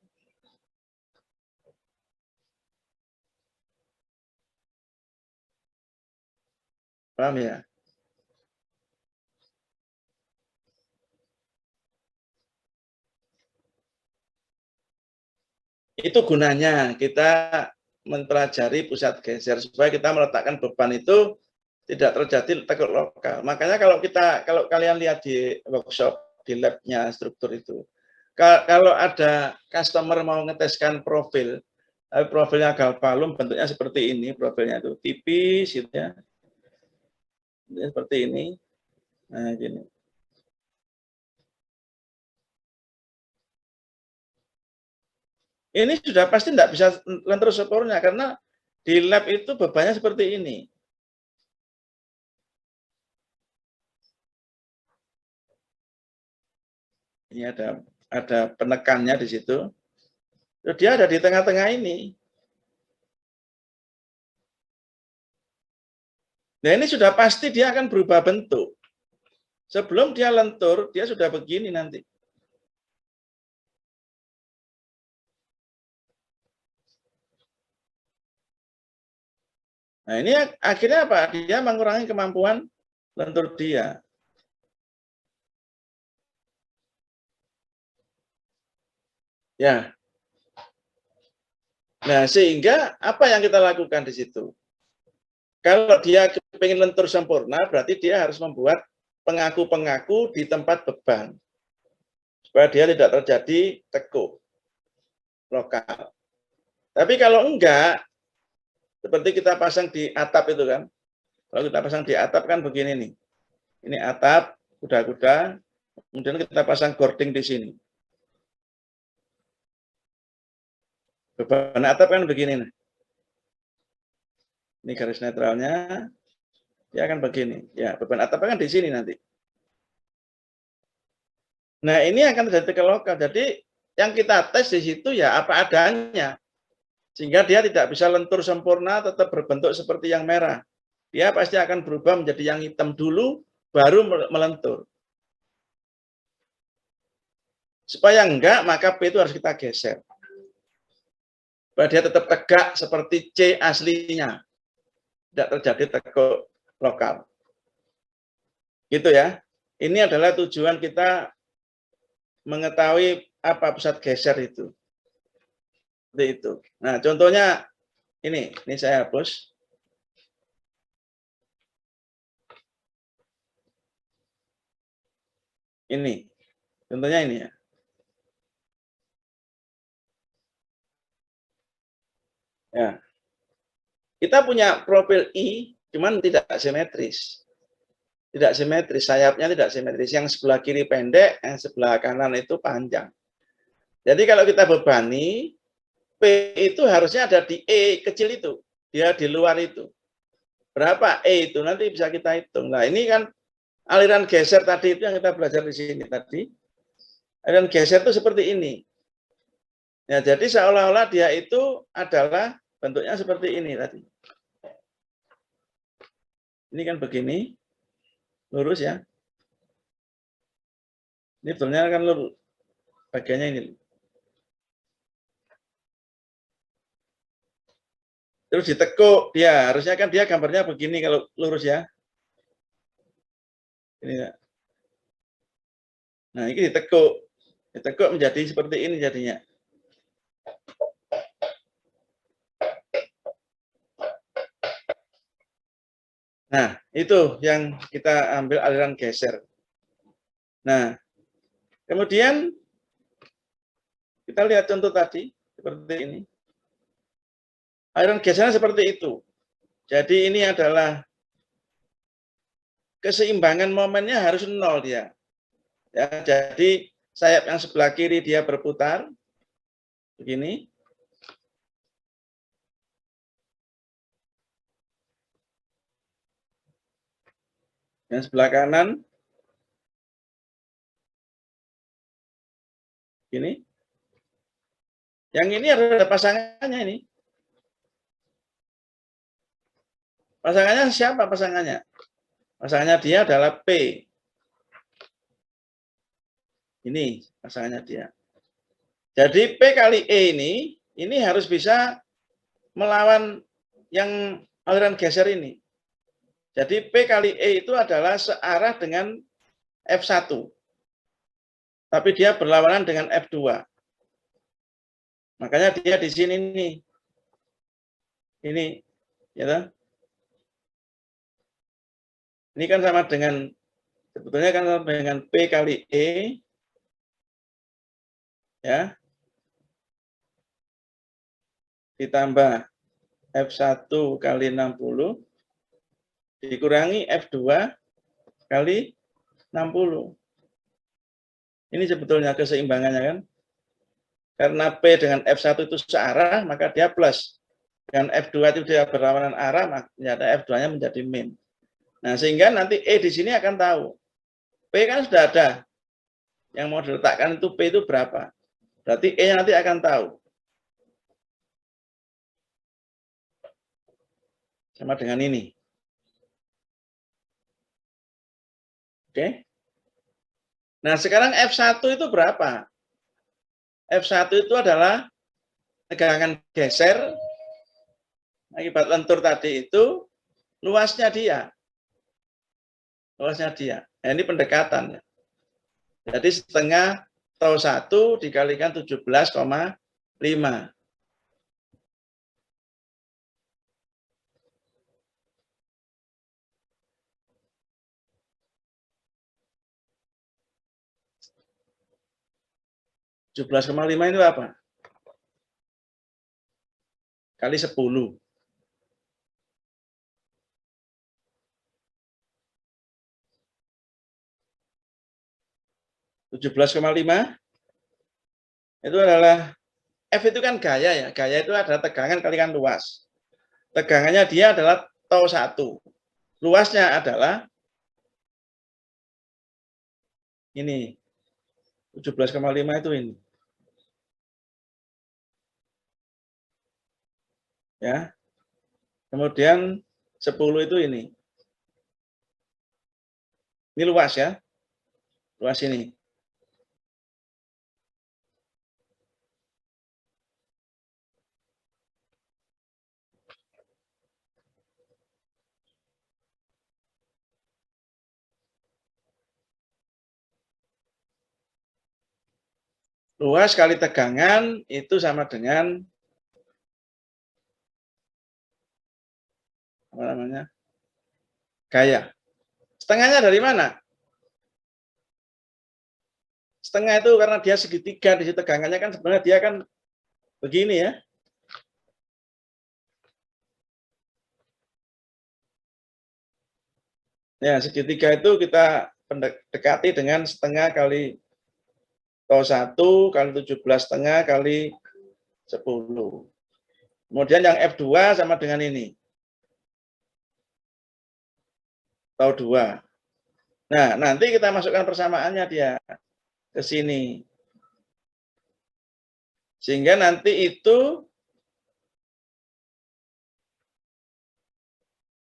Paham ya? Itu gunanya kita mempelajari pusat geser supaya kita meletakkan beban itu tidak terjadi tekuk lokal. Makanya kalau kalian lihat di workshop di labnya struktur itu, kalau ada customer mau ngeteskan profil, profilnya galvalum bentuknya seperti ini, profilnya itu tipis gitu ya, seperti ini, nah gini. Ini sudah pasti tidak bisa lentur sempurna karena di lab itu bebannya seperti ini. Ini ada penekannya di situ. Dia ada di tengah-tengah ini. Nah, ini sudah pasti dia akan berubah bentuk. Sebelum dia lentur, dia sudah begini nanti. Nah, ini akhirnya apa? Dia mengurangi kemampuan lentur dia. Ya. Nah, sehingga apa yang kita lakukan di situ? Kalau dia ingin lentur sempurna, berarti dia harus membuat pengaku-pengaku di tempat beban. Supaya dia tidak terjadi tekuk lokal. Tapi kalau enggak, seperti kita pasang di atap itu kan, Kalau kita pasang di atap kan begini nih. Ini atap, kuda-kuda, kemudian kita pasang gording di sini. Beban atap kan begini nih. Ini garis netralnya, dia akan begini. Ya, beban atap kan di sini nanti. Nah, ini akan terjadi kelokal. Jadi yang kita tes di situ ya apa adanya. Sehingga dia tidak bisa lentur sempurna, tetap berbentuk seperti yang merah. Dia pasti akan berubah menjadi yang hitam dulu, baru melentur. Supaya enggak, maka P itu harus kita geser. Supaya dia tetap tegak seperti C aslinya. Tidak terjadi tekuk lokal. Gitu ya. Ini adalah tujuan kita mengetahui apa pusat geser itu. Seperti itu. Nah, contohnya ini saya hapus. Ini, contohnya ini ya. Ya. Kita punya profil I, cuman tidak simetris. Tidak simetris, sayapnya tidak simetris. Yang sebelah kiri pendek, yang sebelah kanan itu panjang. Jadi kalau kita bebani, P itu harusnya ada di E kecil itu. Dia di luar itu. Berapa E itu? Nanti bisa kita hitung. Nah ini kan aliran geser tadi itu yang kita belajar di sini tadi. Aliran geser itu seperti ini. Ya, jadi seolah-olah dia itu adalah bentuknya seperti ini tadi. Ini kan begini. Lurus ya. Ini betulnya kan lurus. Bagiannya ini. Terus ditekuk dia, harusnya kan dia gambarnya begini kalau lurus ya. Ini ya. Nah, ini ditekuk menjadi seperti ini jadinya. Nah, itu yang kita ambil aliran geser. Nah, kemudian kita lihat contoh tadi seperti ini. Aliran gesernya seperti itu. Jadi ini adalah keseimbangan momennya harus nol dia. Ya, jadi sayap yang sebelah kiri dia berputar begini. Yang sebelah kanan gini. Yang ini ada pasangannya ini. Pasangannya siapa pasangannya? Pasangannya dia adalah P. Ini pasangannya dia. Jadi P kali E ini harus bisa melawan yang aliran geser ini. Jadi P kali E itu adalah searah dengan F1. Tapi dia berlawanan dengan F2. Makanya dia di sini nih. Ini, ya. Ini kan sama dengan, sebetulnya kan sama dengan P kali E, ya, ditambah F1 kali 60, dikurangi F2 kali 60. Ini sebetulnya keseimbangannya kan. Karena P dengan F1 itu searah, maka dia plus. Dengan F2 itu dia berlawanan arah, maka F2-nya menjadi min. Nah, sehingga nanti E di sini akan tahu. P kan sudah ada. Yang mau diletakkan itu P itu berapa. Berarti E nanti akan tahu. Sama dengan ini. Oke. Nah, sekarang F1 itu berapa? F1 itu adalah tegangan geser akibat lentur tadi itu luasnya dia. Luasnya dia. Nah, ini pendekatan. Jadi setengah tau 1 dikalikan 17,5. (17,5) itu apa? Kali 10. 17,5 itu adalah F itu kan gaya ya. Gaya itu adalah tegangan kalikan luas. Tegangannya dia adalah tau 1. Luasnya adalah ini. 17,5 itu ini. Ya. Kemudian 10 itu ini. Ini luas ya. Luas ini. Luas kali tegangan itu sama dengan apa namanya? Gaya. Setengahnya dari mana? Setengah itu karena dia segitiga, di situ tegangannya kan sebenarnya dia kan begini ya. Ya, segitiga itu kita dekati dengan setengah kali tau 1 kali 17,5 kali 10. Kemudian yang F2 sama dengan ini. Tau 2. Nah, nanti kita masukkan persamaannya dia ke sini. Sehingga nanti itu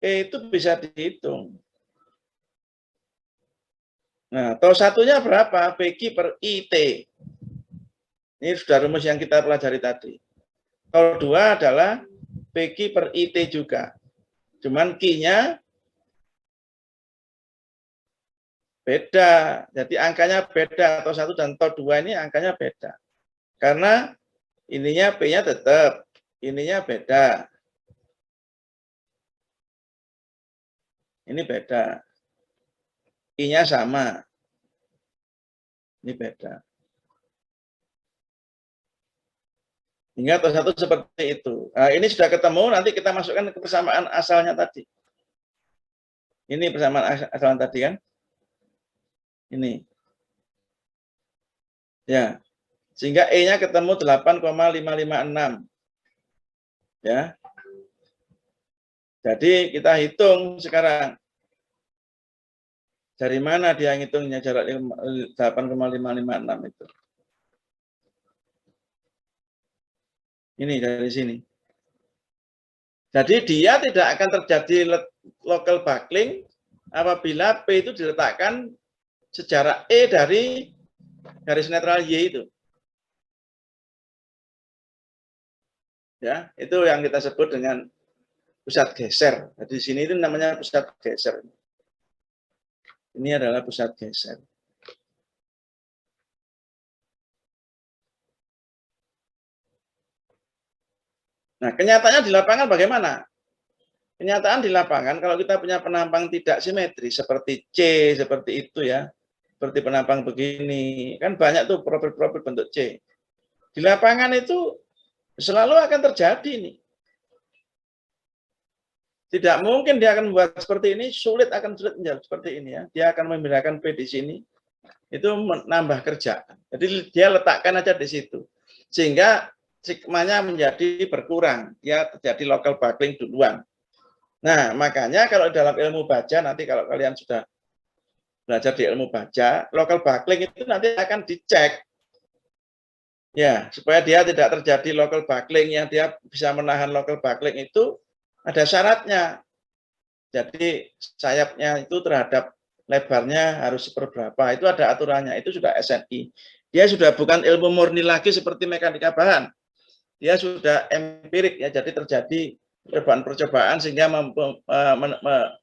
E itu bisa dihitung. Nah, tau satunya berapa? PQ per IT. Ini sudah rumus yang kita pelajari tadi. Tau 2 adalah PQ per IT juga. Cuman Q-nya beda. Jadi angkanya beda. Tau 1 dan tau 2 ini angkanya beda. Karena ininya P-nya tetap. Ininya beda. Ini beda. I-nya sama. Ini beda. Hingga tau 1 seperti itu. Nah, ini sudah ketemu, nanti kita masukkan ke persamaan asalnya tadi. Ini persamaan asalnya tadi kan. Ini. Ya. Sehingga E-nya ketemu 8,556. Ya. Jadi kita hitung sekarang. Dari mana dia ngitungnya jarak 8,556 itu? Ini dari sini. Jadi dia tidak akan terjadi local buckling apabila P itu diletakkan sejarak E dari garis netral Y itu. Ya, itu yang kita sebut dengan pusat geser. Jadi di sini itu namanya pusat geser. Ini adalah pusat geser. Nah, kenyataannya di lapangan bagaimana? Kenyataan di lapangan kalau kita punya penampang tidak simetris seperti C, seperti itu ya. Seperti penampang begini. Kan banyak tuh profil-profil bentuk C. Di lapangan itu selalu akan terjadi nih. Tidak mungkin dia akan membuat seperti ini, sulit menjadi seperti ini ya. Dia akan memindahkan P di sini, itu menambah kerjaan. Jadi dia letakkan aja di situ. Sehingga sigmanya menjadi berkurang. Dia terjadi local buckling duluan. Nah, makanya kalau dalam ilmu baja, nanti kalau kalian sudah belajar di ilmu baja, local buckling itu nanti akan dicek. Ya, supaya dia tidak terjadi local buckling, yang dia bisa menahan local buckling itu ada syaratnya. Jadi sayapnya itu terhadap lebarnya harus seberapa. Itu ada aturannya. Itu sudah SNI. Dia sudah bukan ilmu murni lagi seperti mekanika bahan. Dia sudah empirik ya. Jadi terjadi percobaan sehingga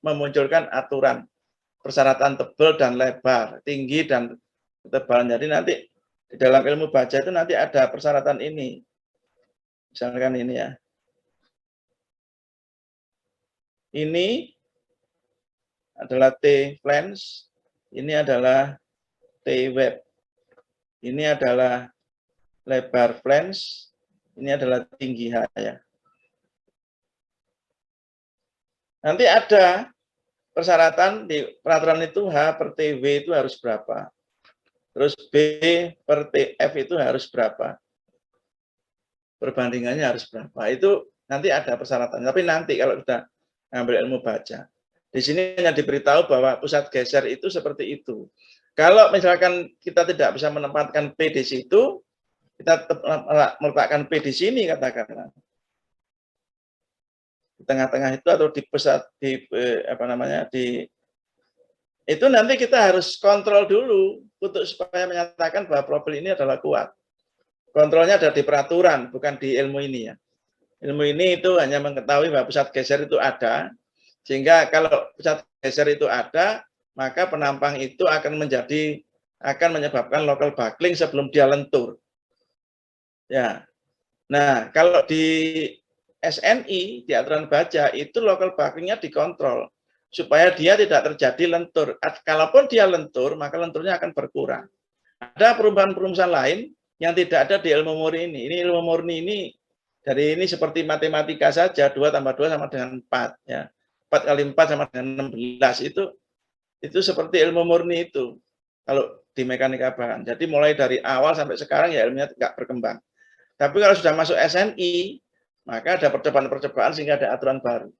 memunculkan aturan persyaratan tebal dan lebar, tinggi dan ketebalan. Jadi nanti di dalam ilmu baja itu nanti ada persyaratan ini. Misalkan ini ya. Ini adalah T flange, ini adalah T web. Ini adalah lebar flange, ini adalah tinggi H ya. Nanti ada persyaratan di peraturan itu H per TW itu harus berapa. terus B per TF itu harus berapa, perbandingannya harus berapa, itu nanti ada persyaratan. Tapi nanti kalau kita ngambil ilmu baja, di sini hanya diberitahu bahwa pusat geser itu seperti itu. Kalau misalkan kita tidak bisa menempatkan P di situ, kita meletakkan P di sini katakanlah, di tengah-tengah itu atau di pusat di apa namanya di itu, nanti kita harus kontrol dulu untuk supaya menyatakan bahwa profil ini adalah kuat. Kontrolnya ada di peraturan, bukan di ilmu ini ya. Ilmu ini itu hanya mengetahui bahwa pusat geser itu ada, sehingga kalau pusat geser itu ada, maka penampang itu akan menyebabkan local buckling sebelum dia lentur. Ya. Nah, kalau di SNI, di aturan baja, itu local bucklingnya dikontrol supaya dia tidak terjadi lentur. Kalaupun dia lentur, maka lenturnya akan berkurang. Ada perubahan-perubahan lain yang tidak ada di ilmu murni ini. Ini ilmu murni ini dari ini seperti matematika saja, 2 tambah 2 sama dengan 4. Ya. 4 kali 4 sama dengan 16. Itu seperti ilmu murni itu. Kalau di mekanika bahan. Jadi mulai dari awal sampai sekarang ya ilmunya tidak berkembang. Tapi kalau sudah masuk SNI, maka ada percobaan-percobaan sehingga ada aturan baru.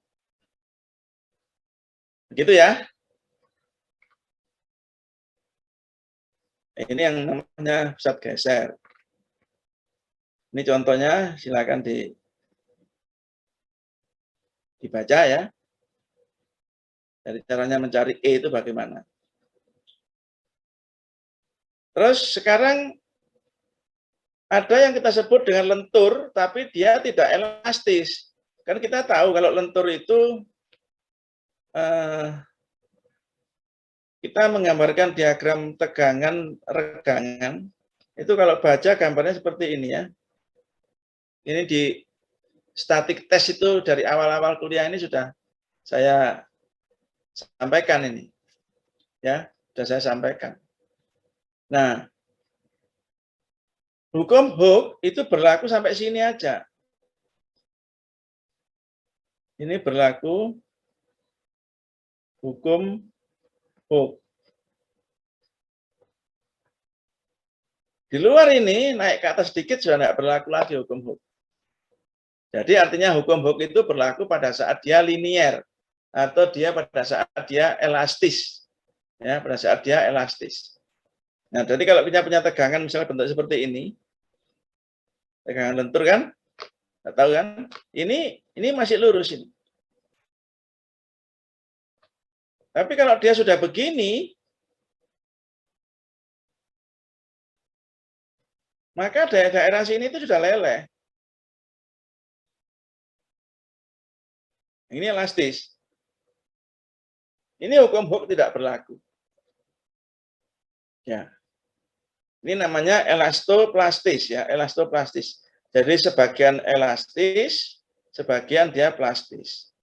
Begitu ya. Ini yang namanya pusat geser. Ini contohnya, silakan dibaca ya. Dari caranya mencari E itu bagaimana. Terus sekarang ada yang kita sebut dengan lentur, tapi dia tidak elastis. Kan kita tahu kalau lentur itu kita menggambarkan diagram tegangan regangan. Itu kalau baca gambarnya seperti ini ya. Ini di static test itu dari awal-awal kuliah ini sudah saya sampaikan ini. Ya, sudah saya sampaikan. Nah, hukum Hooke itu berlaku sampai sini aja. Ini berlaku hukum Hooke. Di luar ini, naik ke atas sedikit sudah tidak berlaku lagi hukum Hooke. Jadi artinya hukum Hooke itu berlaku pada saat dia linier atau dia pada saat dia elastis. Ya, pada saat dia elastis. Nah, jadi kalau kita punya tegangan misalnya bentuk seperti ini, tegangan lentur kan, nggak tahu kan? Ini masih lurus ini. Tapi kalau dia sudah begini, maka daerah sini itu sudah leleh. Ini elastis. Ini hukum Hooke tidak berlaku. Ya. Ini namanya elastoplastis ya, elastoplastis. Jadi sebagian elastis, sebagian dia plastis.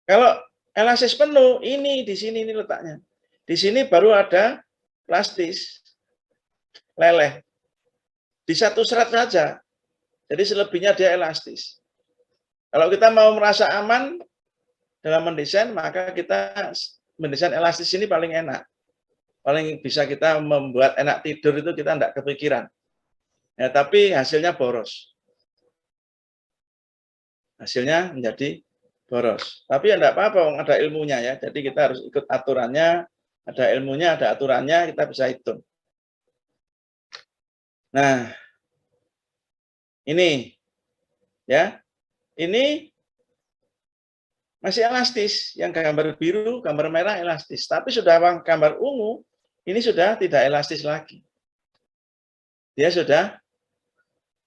Kalau elastis penuh, ini di sini ini letaknya. Di sini baru ada plastis, leleh. Di satu serat saja. Jadi selebihnya dia elastis. Kalau kita mau merasa aman dalam mendesain, maka kita mendesain elastis ini paling enak. Paling bisa kita membuat enak tidur itu kita tidak kepikiran. Ya, tapi hasilnya boros. Hasilnya menjadi boros. Tapi ya tidak apa-apa, ada ilmunya ya. Jadi kita harus ikut aturannya, ada ilmunya, ada aturannya, kita bisa hitung. Nah, ini ya. Ini masih elastis, yang gambar biru, gambar merah elastis. Tapi sudah gambar ungu, ini sudah tidak elastis lagi. Dia sudah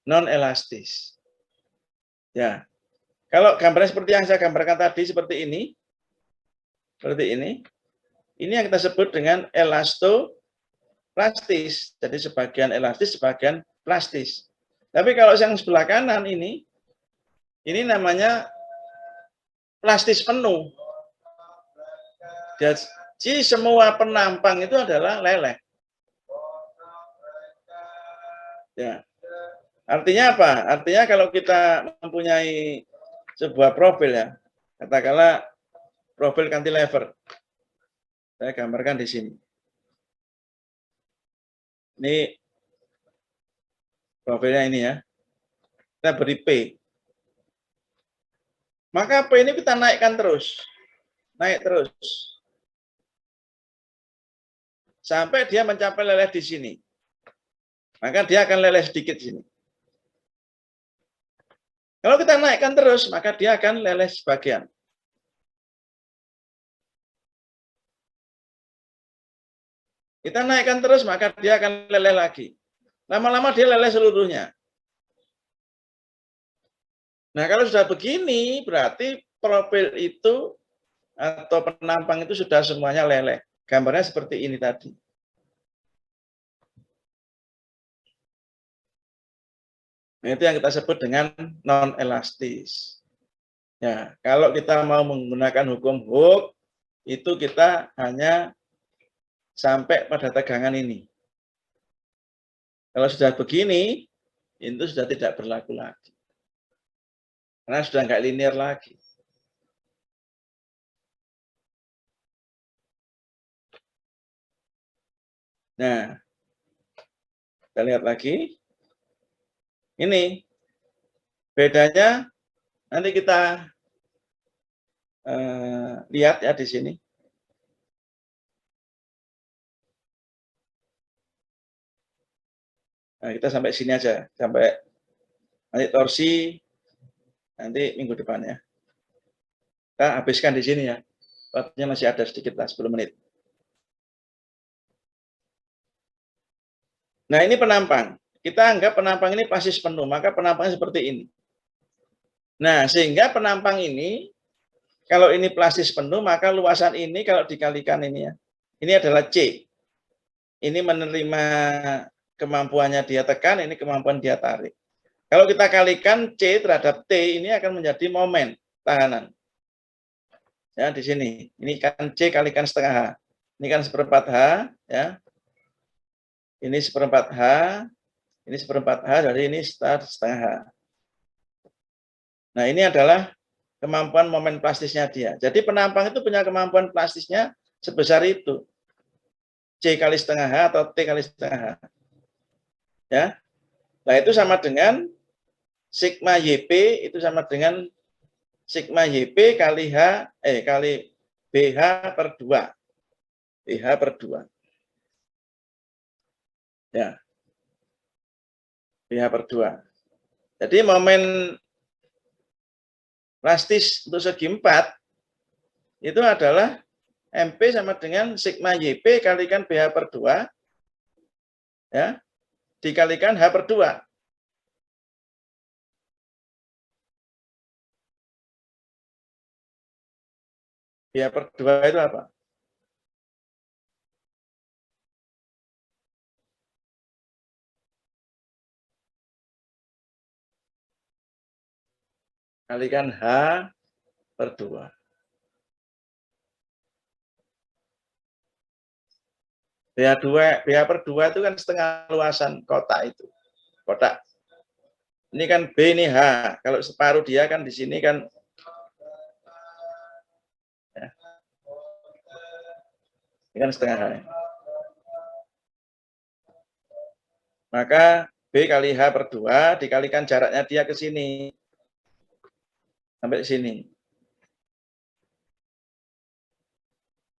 non-elastis. Ya, kalau gambarnya seperti yang saya gambarkan tadi, seperti ini, ini yang kita sebut dengan elastoplastis. Jadi sebagian elastis, sebagian plastis. Tapi kalau yang sebelah kanan ini namanya plastis penuh. Jadi semua penampang itu adalah leleh. Ya. Artinya apa? Artinya kalau kita mempunyai sebuah profil ya, katakanlah profil cantilever. Saya gambarkan di sini. Ini profilnya ini ya. Kita beri P. Maka P ini kita naikkan terus. Naik terus. Sampai dia mencapai leleh di sini. Maka dia akan leleh sedikit sini. Kalau kita naikkan terus, maka dia akan leleh sebagian. Kita naikkan terus, maka dia akan leleh lagi. Lama-lama dia leleh seluruhnya. Nah, kalau sudah begini, berarti profil itu atau penampang itu sudah semuanya leleh. Gambarnya seperti ini tadi. Nah, itu yang kita sebut dengan non-elastis. Ya, kalau kita mau menggunakan hukum Hooke, itu kita hanya sampai pada tegangan ini. Kalau sudah begini, itu sudah tidak berlaku lagi. Karena sudah nggak linear lagi. Nah, kita lihat lagi. Ini bedanya nanti kita lihat ya di sini. Nah, kita sampai sini aja, sampai nanti torsi nanti minggu depan ya. Kita habiskan di sini ya. Waktunya masih ada sedikit lah, 10 menit. Nah, ini penampang. Kita anggap penampang ini plastis penuh, maka penampangnya seperti ini. Nah, sehingga penampang ini, kalau ini plastis penuh, maka luasan ini kalau dikalikan ini ya, ini adalah C. Ini menerima kemampuannya dia tekan, ini kemampuan dia tarik. Kalau kita kalikan C terhadap T, ini akan menjadi momen tahanan. Ya, di sini. Ini kan C kalikan setengah H. Ini kan seperempat H, ya. Ini seperempat H, ini seperempat H, jadi ini setengah H. Nah, ini adalah kemampuan momen plastisnya dia. Jadi penampang itu punya kemampuan plastisnya sebesar itu. C kali setengah H atau T kali setengah H. Ya. Nah, itu sama dengan sigma YP itu sama dengan sigma YP kali H, kali BH per 2. BH per 2. Ya. BH per 2. Jadi momen plastis untuk segi 4 itu adalah MP sama dengan sigma YP kalikan BH per 2 ya, dikalikan H per 2. BH per 2 itu apa? Kalikan H per 2. BH per 2 itu kan setengah luasan kotak itu. Kotak. Ini kan B, ini H. Kalau separuh dia kan di sini kan ya. Ini kan setengah H. Maka B kali H per 2 dikalikan jaraknya dia ke sini. Sampai sini.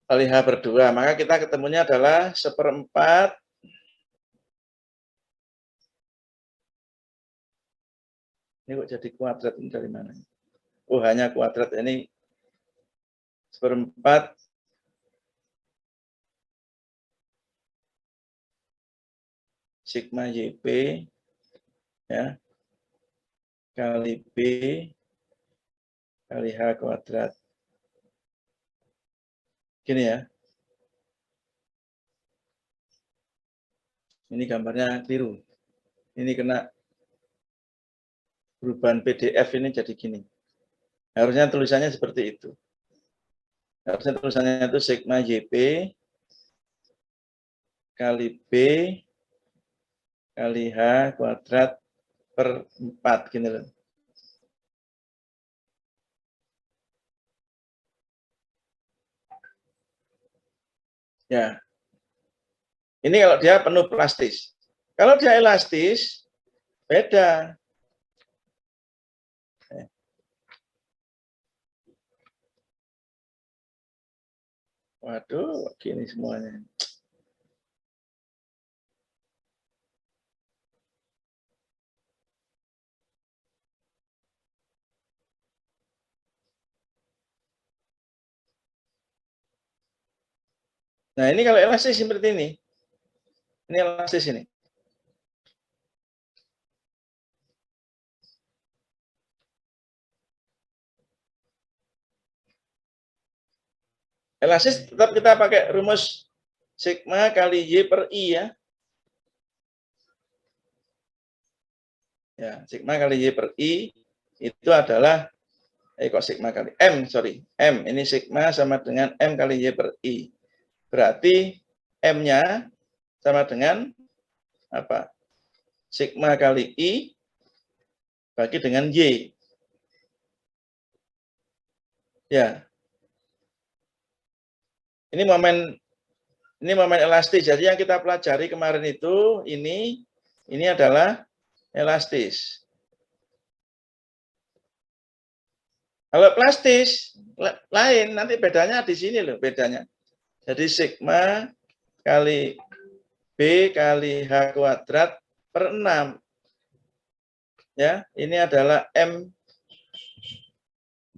Kali H per 2. Maka kita ketemunya adalah seperempat ini kok jadi kuadrat ini dari mana? Oh, hanya kuadrat ini seperempat sigma YP ya kali B kali H kuadrat. Gini ya. Ini gambarnya keliru. Ini kena perubahan PDF ini jadi gini. Harusnya tulisannya seperti itu. Harusnya tulisannya itu sigma YP kali B kali H kuadrat per 4 gini loh. Ya. Ini kalau dia penuh plastis. Kalau dia elastis, beda. Waduh, gini semuanya. Nah, ini kalau elastis seperti ini. Ini elastis ini. Elastis tetap kita pakai rumus sigma kali Y per I ya. Ya, sigma kali Y per I itu adalah kok sigma kali M, sorry. M, ini sigma sama dengan M kali Y per I. Berarti M-nya sama dengan apa? Sigma kali I bagi dengan Y. Ya. Ini momen elastis. Jadi yang kita pelajari kemarin itu ini adalah elastis. Kalau plastis lain, nanti bedanya di sini loh bedanya. Jadi sigma kali B kali H kuadrat per 6. Ya, ini adalah M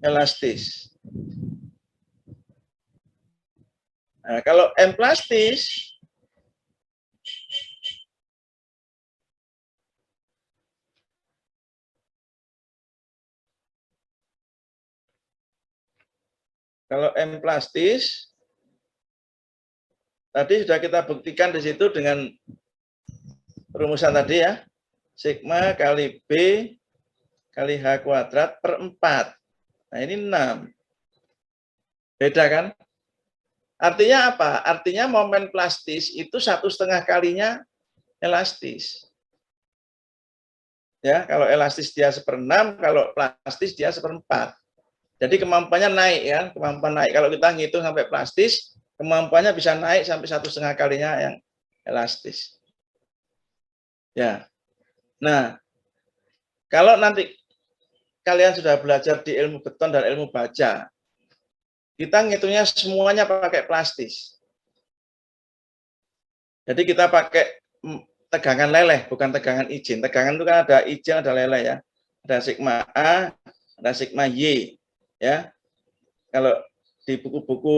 elastis. Nah, kalau M plastis, tadi sudah kita buktikan di situ dengan rumusan tadi ya, sigma kali B kali H kuadrat per 4. Nah, ini 6. Beda kan? Artinya apa? Artinya momen plastis itu 1,5 kalinya elastis. Ya, kalau elastis dia 1/6, kalau plastis dia 1/4. Jadi kemampuannya naik ya, kemampuan naik. Kalau kita ngitung sampai plastis, kemampuannya bisa naik sampai 1,5 kalinya yang elastis. Ya. Nah, kalau nanti kalian sudah belajar di ilmu beton dan ilmu baja, kita ngitungnya semuanya pakai plastis. Jadi kita pakai tegangan leleh, bukan tegangan izin. Tegangan itu kan ada izin, ada leleh ya. Ada sigma A, ada sigma Y. Ya, kalau di buku-buku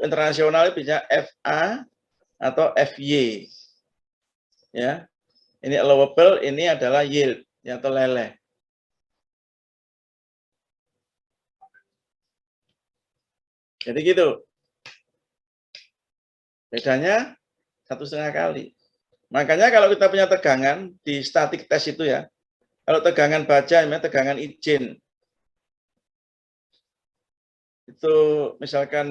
internasional bisa FA atau FY. Ya, ini allowable, ini adalah yield ya, atau leleh. Jadi gitu. Bedanya 1,5 kali. Makanya kalau kita punya tegangan di static test itu ya, kalau tegangan baja, tegangan izin, itu misalkan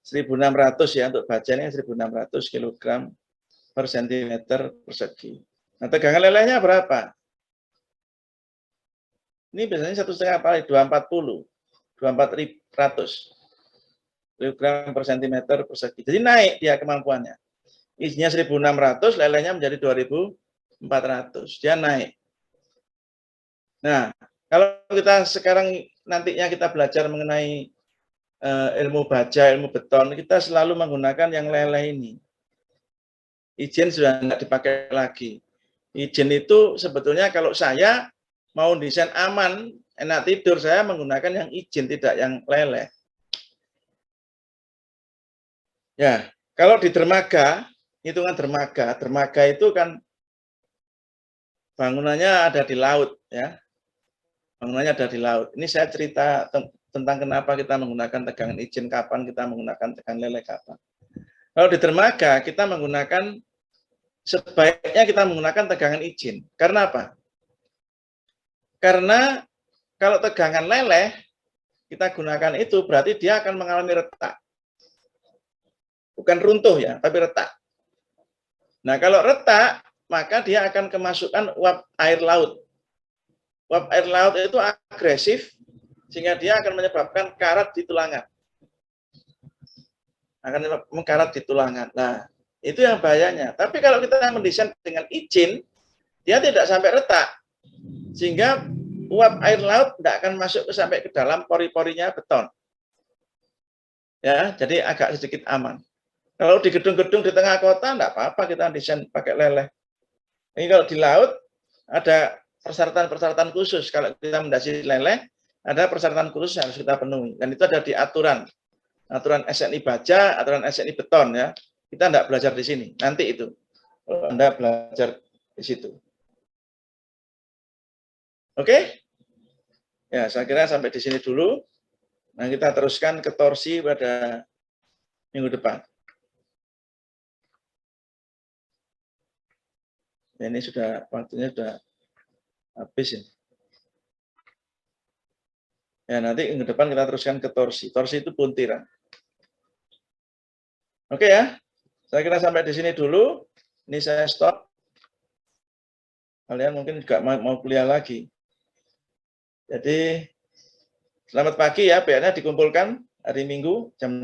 1.600 ya, untuk baja ini 1.600 kg per sentimeter persegi. Nah, tegangan lelehnya berapa? Ini biasanya 1,5 kali, 240, 2.400 kg per sentimeter persegi. Jadi naik dia kemampuannya. Isinya 1.600, lelehnya menjadi 2.400. Dia naik. Nah, kalau kita sekarang nantinya kita belajar mengenai ilmu baja, ilmu beton, kita selalu menggunakan yang leleh ini. Izin sudah tidak dipakai lagi. Izin itu sebetulnya kalau saya mau desain aman, enak tidur, saya menggunakan yang izin, tidak yang leleh. Ya, kalau di dermaga, hitungan dermaga itu kan bangunannya ada di laut ya. Bangunannya ada di laut. Ini saya cerita tentang kenapa kita menggunakan tegangan izin, kapan kita menggunakan tegangan leleh, kapan. Kalau di dermaga kita menggunakan, sebaiknya kita menggunakan tegangan izin. Karena apa? Karena kalau tegangan leleh kita gunakan itu berarti dia akan mengalami retak. Bukan runtuh ya, tapi retak. Nah, kalau retak, maka dia akan kemasukan uap air laut. Uap air laut itu agresif, sehingga dia akan menyebabkan karat di tulangan. Akan mengkarat di tulangan. Nah, Itu yang bahayanya. Tapi kalau kita mendesain dengan izin, dia tidak sampai retak. Sehingga uap air laut tidak akan masuk sampai ke dalam pori-porinya beton. Ya, jadi agak sedikit aman. Kalau di gedung-gedung di tengah kota, tidak apa-apa kita desain pakai leleh. Ini kalau di laut, ada persyaratan-persyaratan khusus. Kalau kita mendasari leleh, ada persyaratan khusus yang harus kita penuhi. Dan itu ada di aturan SNI baja, aturan SNI beton ya. Kita tidak belajar di sini. Nanti itu kalau Anda belajar di situ. Oke? Ya, saya kira sampai di sini dulu. Nah, kita teruskan ke torsi pada minggu depan. Ya, ini sudah waktunya sudah habis ya. Ya, nanti minggu depan kita teruskan ke torsi. Torsi itu puntiran. Oke ya. Saya kira sampai di sini dulu. Ini saya stop. Kalian mungkin juga mau kuliah lagi. Jadi selamat pagi ya, PR-nya dikumpulkan hari Minggu jam